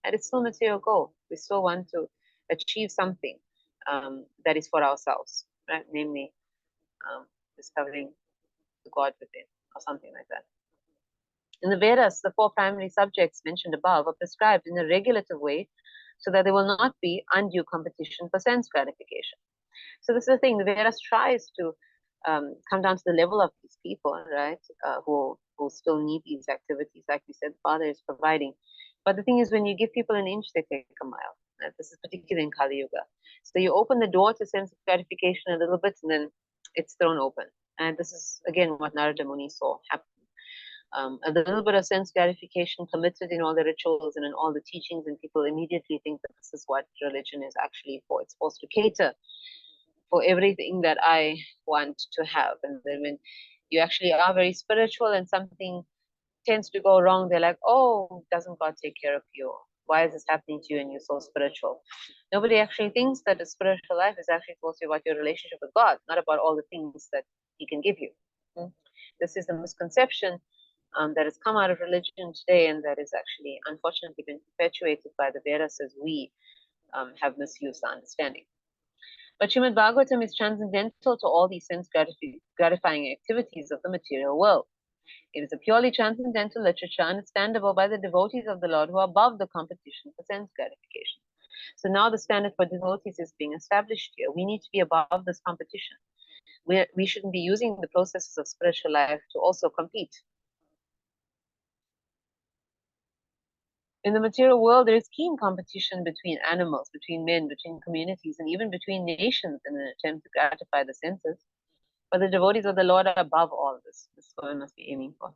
And it's still a material goal. We still want to achieve something that is for ourselves, right? Namely, discovering the God within, or something like that. In the Vedas, the 4 primary subjects mentioned above are prescribed in a regulative way so that there will not be undue competition for sense gratification. So this is the thing, the Vedas tries to come down to the level of these people, right, who still need these activities. Like we said, the Father is providing. But the thing is, when you give people an inch, they take a mile. Right? This is particularly in Kali Yuga. So you open the door to sense gratification a little bit, and then it's thrown open. And this is, again, what Narada Muni saw happen. A little bit of sense gratification permitted in all the rituals and in all the teachings, and people immediately think that this is what religion is actually for. It's supposed to cater for everything that I want to have. And then when you actually are very spiritual and something tends to go wrong, they're like, oh, doesn't God take care of you? Why is this happening to you and you're so spiritual? Nobody actually thinks that a spiritual life is actually supposed to be about your relationship with God, not about all the things that He can give you. This is the misconception that has come out of religion today, and that is actually unfortunately been perpetuated by the Vedas as we have misused the understanding. But Srimad Bhagavatam is transcendental to all these sense gratifying activities of the material world. It is a purely transcendental literature, understandable by the devotees of the Lord who are above the competition for sense gratification. So now the standard for devotees is being established here. We need to be above this competition. We shouldn't be using the processes of spiritual life to also compete. In the material world, there is keen competition between animals, between men, between communities, and even between nations in an attempt to gratify the senses. But the devotees of the Lord are above all this. This is what we must be aiming for.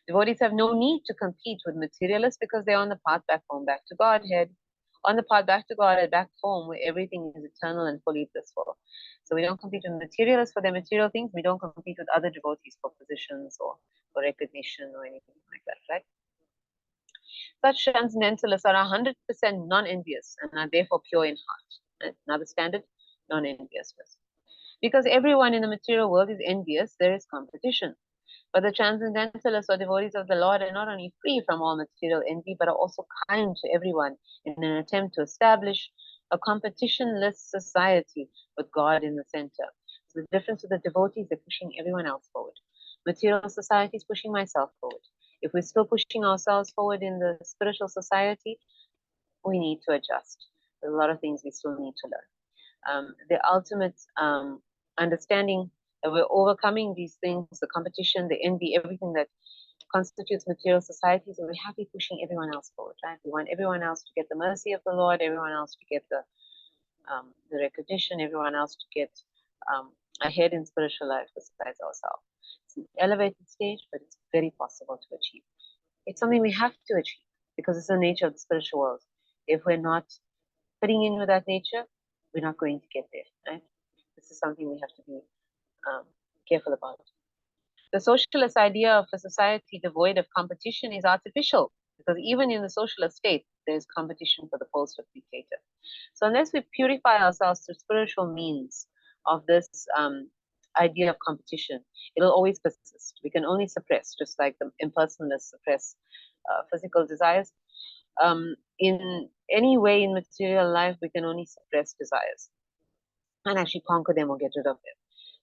Devotees have no need to compete with materialists because they're on the path back home, back to Godhead, on the path back to God and back home where everything is eternal and fully blissful. So we don't compete with materialists for their material things. We don't compete with other devotees for positions or for recognition or anything like that, right? Such transcendentalists are 100% non-envious and are therefore pure in heart. Right? Another standard, non-enviousness. Because everyone in the material world is envious, there is competition. But the transcendentalists or devotees of the Lord are not only free from all material envy, but are also kind to everyone in an attempt to establish a competitionless society with God in the center. So the difference with the devotees, they're pushing everyone else forward. Material society is pushing myself forward. If we're still pushing ourselves forward in the spiritual society, we need to adjust. There's a lot of things we still need to learn. The ultimate understanding that we're overcoming these things, the competition, the envy, everything that constitutes material societies, and we have to be pushing everyone else forward, right? We want everyone else to get the mercy of the Lord, everyone else to get the recognition, everyone else to get ahead in spiritual life besides ourselves. It's an elevated stage, but it's very possible to achieve. It's something we have to achieve because it's the nature of the spiritual world. If we're not fitting in with that nature, we're not going to get there, right? This is something we have to be careful about. The socialist idea of a society devoid of competition is artificial because even in the socialist state, there's competition for the post of dictator. So unless we purify ourselves through spiritual means of this idea of competition, it'll always persist. We can only suppress, just like the impersonalists suppress physical desires. In any way in material life, we can only suppress desires and actually conquer them or get rid of them.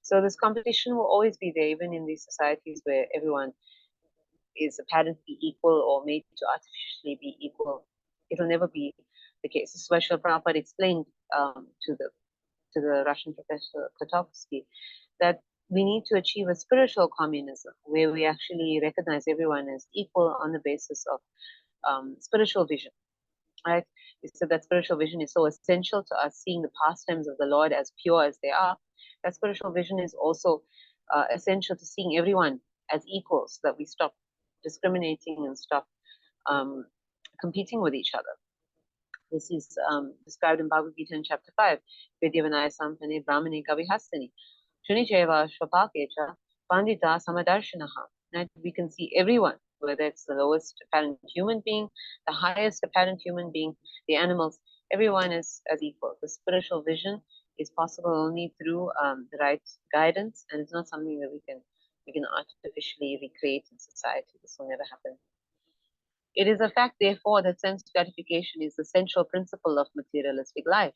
So this competition will always be there, even in these societies where everyone is apparently equal or made to artificially be equal. It'll never be the case. This is what Srila Prabhupada explained to the Russian professor Kotovsky, that we need to achieve a spiritual communism where we actually recognize everyone as equal on the basis of spiritual vision. Right? So that spiritual vision is so essential to us, seeing the pastimes of the Lord as pure as they are. That spiritual vision is also essential to seeing everyone as equals, so that we stop discriminating and stop competing with each other. This is described in Bhagavad Gita in chapter 5. Vidyavanaya sampane brahmane kavihastani chunicheva shvapakecha pandita samadarshanaha. Right? We can see everyone, whether it's the lowest apparent human being, the highest apparent human being, the animals, everyone is as equal. The spiritual vision is possible only through the right guidance, and it's not something that we can artificially recreate in society. This will never happen. It is a fact, therefore, that sense gratification is the central principle of materialistic life,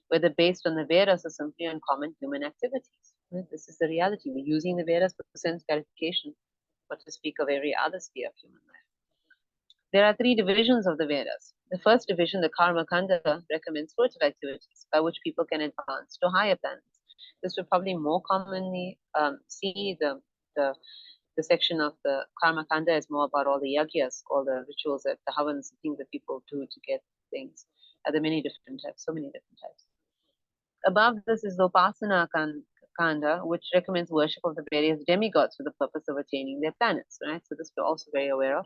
whether based on the Vedas or simply on common human activities. This is the reality. We're using the Vedas for sense gratification, but to speak of every other sphere of human life. There are three divisions of the Vedas. The first division, the Karma Kanda, recommends fruitive activities by which people can advance to higher planets. This would probably more commonly see the section of the Karma Kanda is more about all the yagyas, all the rituals, the havans, things that people do to get things. There are many different types, so many different types. Above this is the Upasana Kanda, which recommends worship of the various demigods for the purpose of attaining their planets, right? So this we're also very aware of.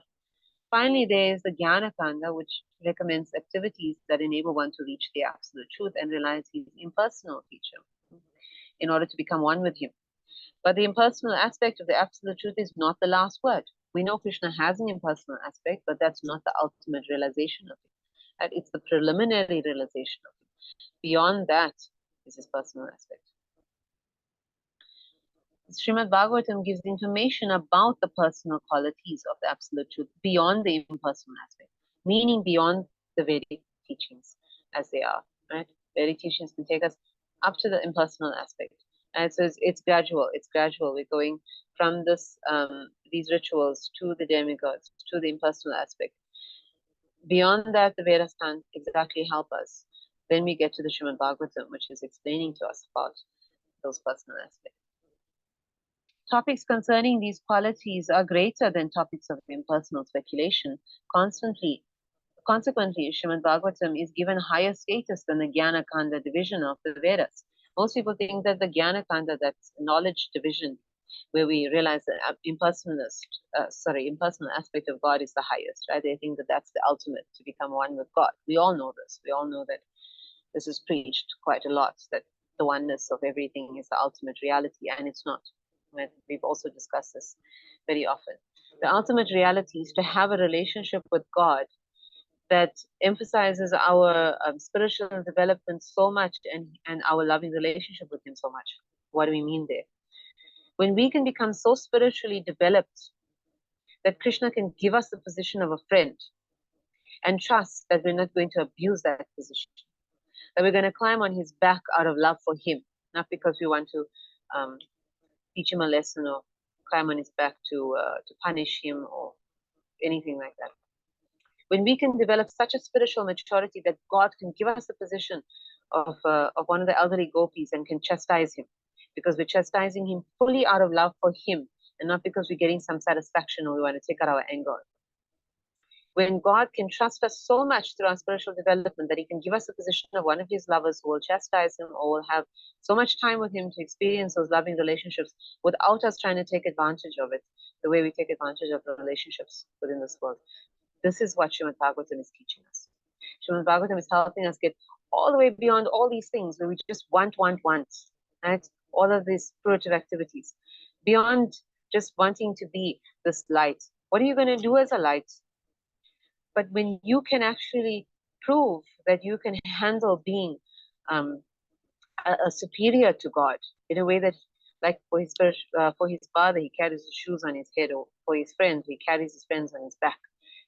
Finally, there is the Jnana Kanda, which recommends activities that enable one to reach the absolute truth and realize his impersonal teacher in order to become one with him. But the impersonal aspect of the absolute truth is not the last word. We know Krishna has an impersonal aspect, but that's not the ultimate realization of it. It's the preliminary realization of it. Beyond that is his personal aspect. Srimad Bhagavatam gives information about the personal qualities of the absolute truth beyond the impersonal aspect, meaning beyond the Vedic teachings as they are. Right? Vedic teachings can take us up to the impersonal aspect. And so it's gradual. It's gradual. We're going from these rituals to the demigods, to the impersonal aspect. Beyond that, the Vedas can't exactly help us. Then we get to the Srimad Bhagavatam, which is explaining to us about those personal aspects. Topics concerning these qualities are greater than topics of impersonal speculation. Consequently, Srimad Bhagavatam is given higher status than the Jnana Kanda division of the Vedas. Most people think that the Jnana Kanda, that's knowledge division, where we realize the impersonal aspect of God is the highest, right? They think that that's the ultimate, to become one with God. We all know this. We all know that this is preached quite a lot, that the oneness of everything is the ultimate reality, and it's not. We've also discussed this very often. The ultimate reality is to have a relationship with God that emphasizes our spiritual development so much, and our loving relationship with him so much. What do we mean there? When we can become so spiritually developed that Krishna can give us the position of a friend and trust that we're not going to abuse that position, that we're going to climb on his back out of love for him, not because we want to teach him a lesson or climb on his back to punish him or anything like that. When we can develop such a spiritual maturity that God can give us the position of one of the elderly gopis and can chastise him, because we're chastising him fully out of love for him and not because we're getting some satisfaction or we want to take out our anger. When God can trust us so much through our spiritual development that he can give us the position of one of his lovers who will chastise him or will have so much time with him to experience those loving relationships without us trying to take advantage of it, the way we take advantage of the relationships within this world. This is what Srimad Bhagavatam is teaching us. Srimad Bhagavatam is helping us get all the way beyond all these things where we just want, right? All of these spiritual activities. Beyond just wanting to be this light. What are you going to do as a light? But when you can actually prove that you can handle being a superior to God in a way that, like for his father, he carries his shoes on his head, or for his friends, he carries his friends on his back.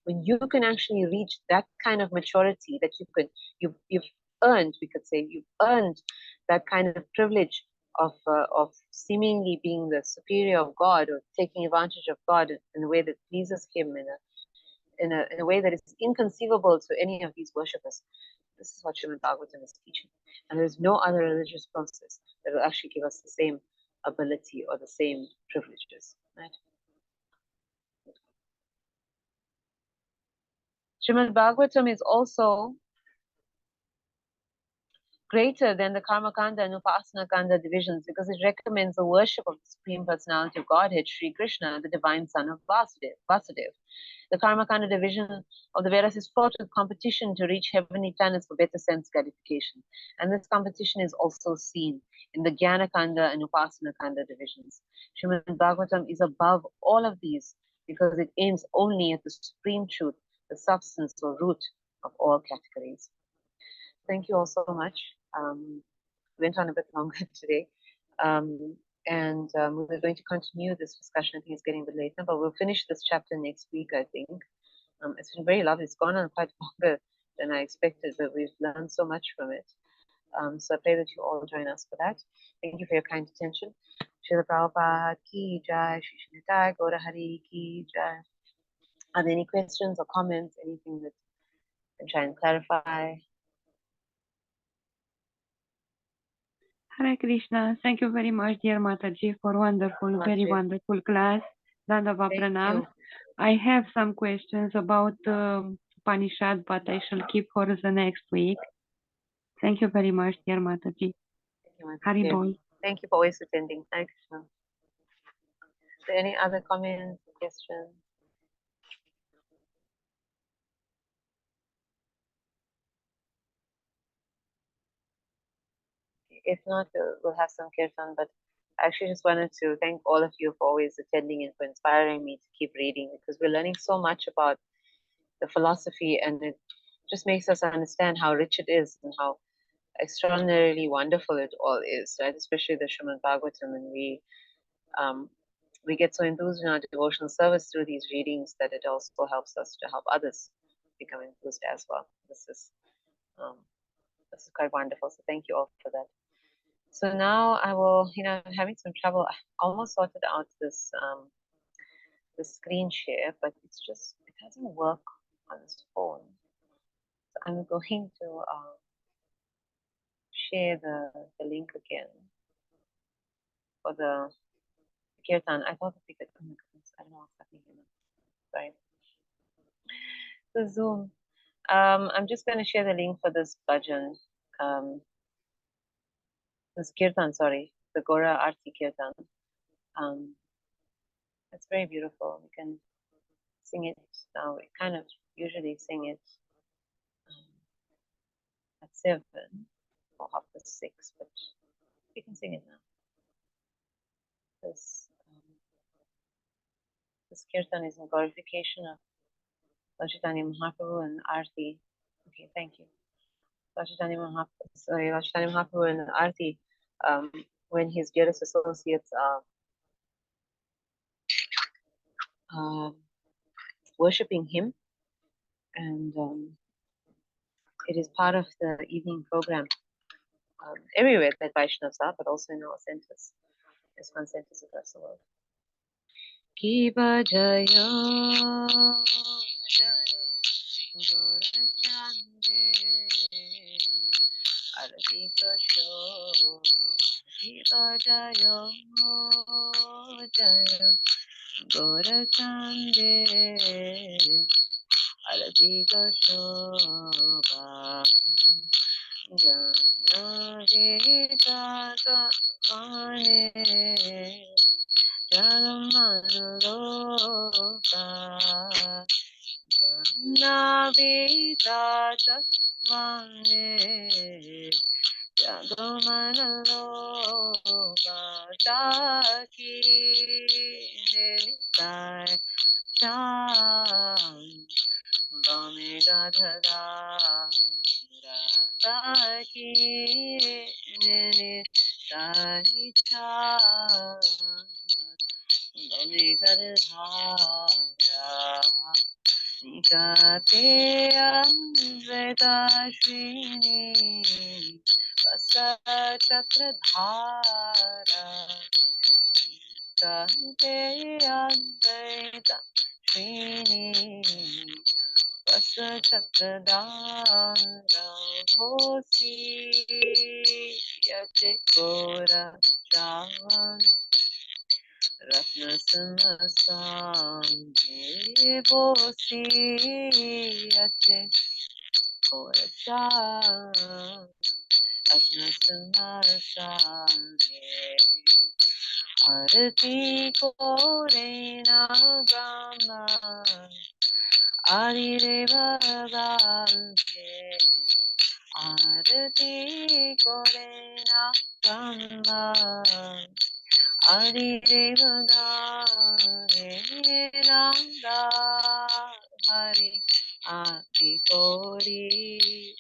When you can actually reach that kind of maturity, that you've earned, we could say, you've earned that kind of privilege of seemingly being the superior of God, or taking advantage of God in a way that pleases Him, in a way that is inconceivable to any of these worshippers. This is what Srimad Bhagavatam is teaching. And there's no other religious process that will actually give us the same ability or the same privileges. Right? Srimad Bhagavatam is also greater than the Karma Kanda and Upasana Kanda divisions, because it recommends the worship of the Supreme Personality of Godhead, Sri Krishna, the divine son of Vasudev. The Karma Kanda division of the Vedas is fraught with competition to reach heavenly planets for better sense gratification. And this competition is also seen in the Jnana Kanda and Upasana Kanda divisions. Srimad Bhagavatam is above all of these because it aims only at the supreme truth, the substance or root of all categories. Thank you all so much. Went on a bit longer today. We're going to continue this discussion. I think it's getting a bit late now, but we'll finish this chapter next week, I think. It's been very lovely. It's gone on quite longer than I expected, but we've learned so much from it. So I pray that you all join us for that. Thank you for your kind attention. Srila Prabhupada ki jai, Shri Shinitai, Gaura Hari ki jai. Are there any questions or comments, anything that I can try and clarify? Hare Krishna. Thank you very much, dear Mataji, for wonderful, very wonderful class. Dandava Pranam. I have some questions about Upanishad, but I shall keep for the next week. Thank you very much, dear Mataji. Hari Bol. Thank you for always attending. Hare Krishna. Is there any other comments, questions? If not, we'll have some kirtan, but I actually just wanted to thank all of you for always attending and for inspiring me to keep reading, because we're learning so much about the philosophy, and it just makes us understand how rich it is and how extraordinarily wonderful it all is, right? Especially the Srimad Bhagavatam, and we get so enthused in our devotional service through these readings that it also helps us to help others become enthused as well. This is quite wonderful. So thank you all for that. So now I will, I'm having some trouble. I almost sorted out this the screen share, but it doesn't work on this phone. So I'm going to share the link again for the kirtan. I thought that we could, oh my goodness, I don't know what's happening here now. Sorry. The Zoom. I'm just going to share the link for this bhajan. This kirtan, sorry, the Gaura Arti kirtan. It's very beautiful. We can sing it now. We kind of usually sing it at 7 or 6:30, but we can sing it now. This kirtan is in glorification of Lord Chaitanya Mahaprabhu and Arti. Okay, thank you. Lord Chaitanya Mahaprabhu and Arti, when his dearest associates are worshipping him, and it is part of the evening program everywhere that Vaishnavas are, but also in our centers. There's one centers across the world. Kiva Jaya Jaya Gaura Arati Kasho Kiva Jaya Jaya Gaura Arati Kasho Jana Tata Vane Janamaloka Janavita Vane Jagamanaloka Taki Nilitai Tam Vami Gadhara Taki Nini Sahita Vami Gadhara Nikate Advaita Srini Vasa Chakradhara Nikate Advaita Srini Vasa Chakradhara Hosi Yate Gora Chavan Ratna Samasami Vosi Yate Gora Chavan Ratna Samasami Arati Korena Brahma Adideva Gandhe Arati Korena Brahma Adideva Gandhe Nanda Hari Adi Kori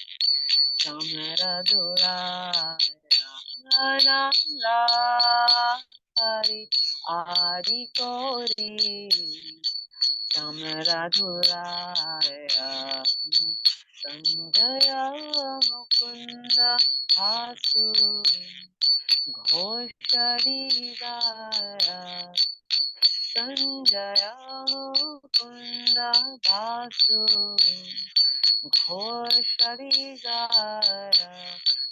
Chamaradura Nanda Hari Adi Kori Chamaraduraya Sanjaya Mukunda Asu Ghosharidaya Sanjaya Mukunda Basu Ghosharidaya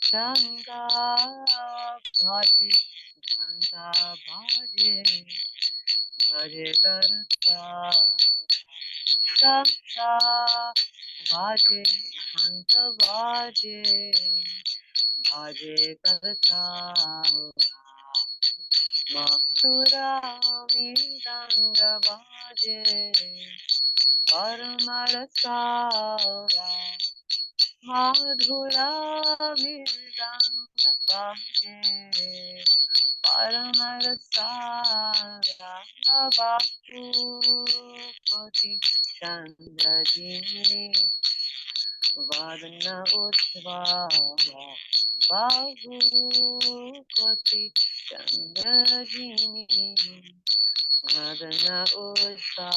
Shankar Bhaji Dhanta Bhaji Bhaje Karta Shanta Bhaje Dhanta Bhaje Bhaje Karta Madhura Midanga Bhaje Paramarasa Madhura Midanga Bhaje Paramarasa Bhakti Chandrajini Vadana Uttva Bhakti Chandrajini Vadana Uttva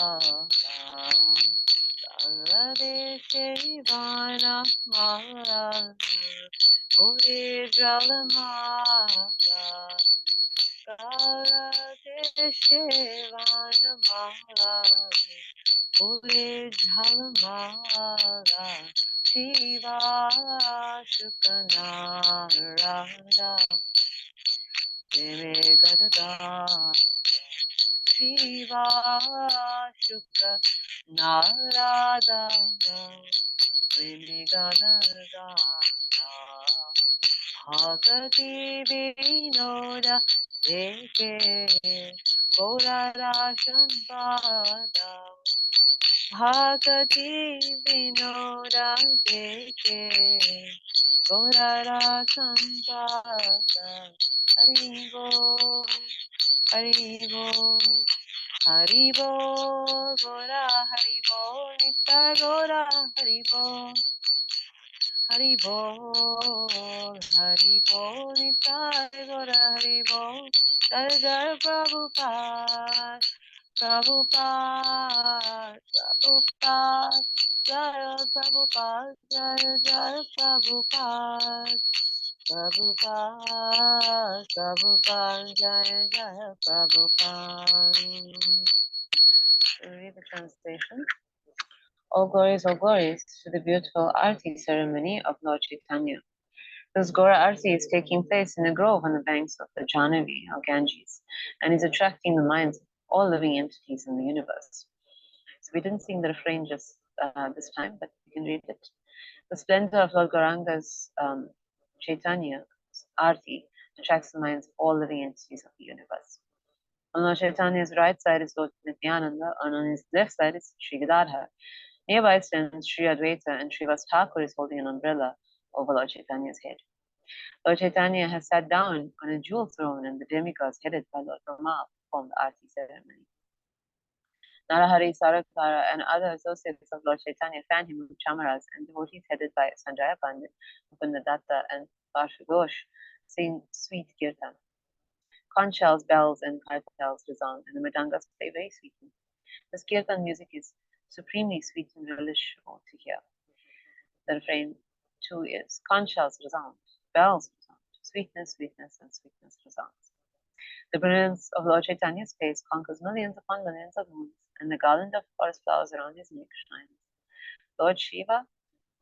Saladeshe Vana Mara Puri Jalamara Saladeshe Vana Mara Puri Jalamara Shiva Shukanarada Deme Gadada Shiva Shukanarada Deme Gadada Bhakati Vinoda Deke Gaura Shampada Bhakati Vinoda Deke Gaura Shampada Haribo Haribo Haribo Gaura Haribo Nitya Gaura Haribo Haribo Haribo Nitya Gaura Haribo Jai Jai Prabhupada Prabhupada Prabhupada Jai Prabhupada Jai Jai Prabhupada Prabhupada Prabhupada Jai Jai Prabhupada. Read the translation. All glories to the beautiful Arti ceremony of Lord Chaitanya. This Gaura Arti is taking place in a grove on the banks of the Jahnavi, or Ganges, and is attracting the minds of all living entities in the universe. So we didn't sing the refrain just this time, but you can read it. The splendor of Lord Gauranga's Chaitanya's Arti attracts the minds of all living entities of the universe. On Lord Chaitanya's right side is Lord Nityananda, and on his left side is Sri Gadadhar. Nearby stands Sri Advaita, and Srivas Thakur is holding an umbrella over Lord Chaitanya's head. Lord Chaitanya has sat down on a jewel throne, and the demigods headed by Lord Brahma perform the Arti ceremony. Narahari, Sarakara, and other associates of Lord Chaitanya fan him with chamaras, and devotees headed by Sanjaya Pandit, Mukundadatta, and Varshugosh sing sweet kirtan. Conch shells, bells, and kartals resound, and the mridangas play very sweetly. This kirtan music is supremely sweet and relishable to hear. The refrain too is conch shells resound, bells resound, sweetness, sweetness, and sweetness resounds. The brilliance of Lord Chaitanya's face conquers millions upon millions of moons, and the garland of forest flowers around his neck shines. Lord Shiva,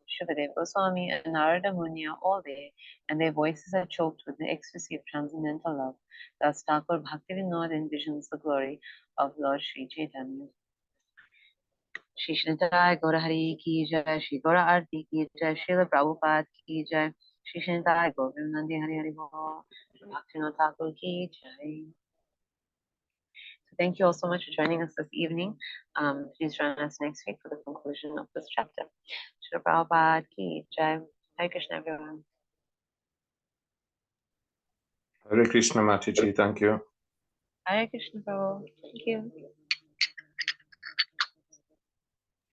Shivadev Goswami, and Narada Muni are all there, and their voices are choked with the ecstasy of transcendental love. Thus, Thakur Bhaktivinoda envisions the glory of Lord Sri Chaitanya. Shri Shintai Gaura Hari Ki Jai, Shri Gaura Arti Ki Jai, Srila Prabhupada Ki Jai, Shri Shintai Gaura Nandi Hari Hari Bol, Bhaktivinoda Thakur Ki Jai. So thank you all so much for joining us this evening. Please join us next week for the conclusion of this chapter. Shri Prabhupada Ki Jai. Hare Krishna, everyone. Hare Krishna, Mataji. Thank you. Hare Krishna, Prabhu. Thank you.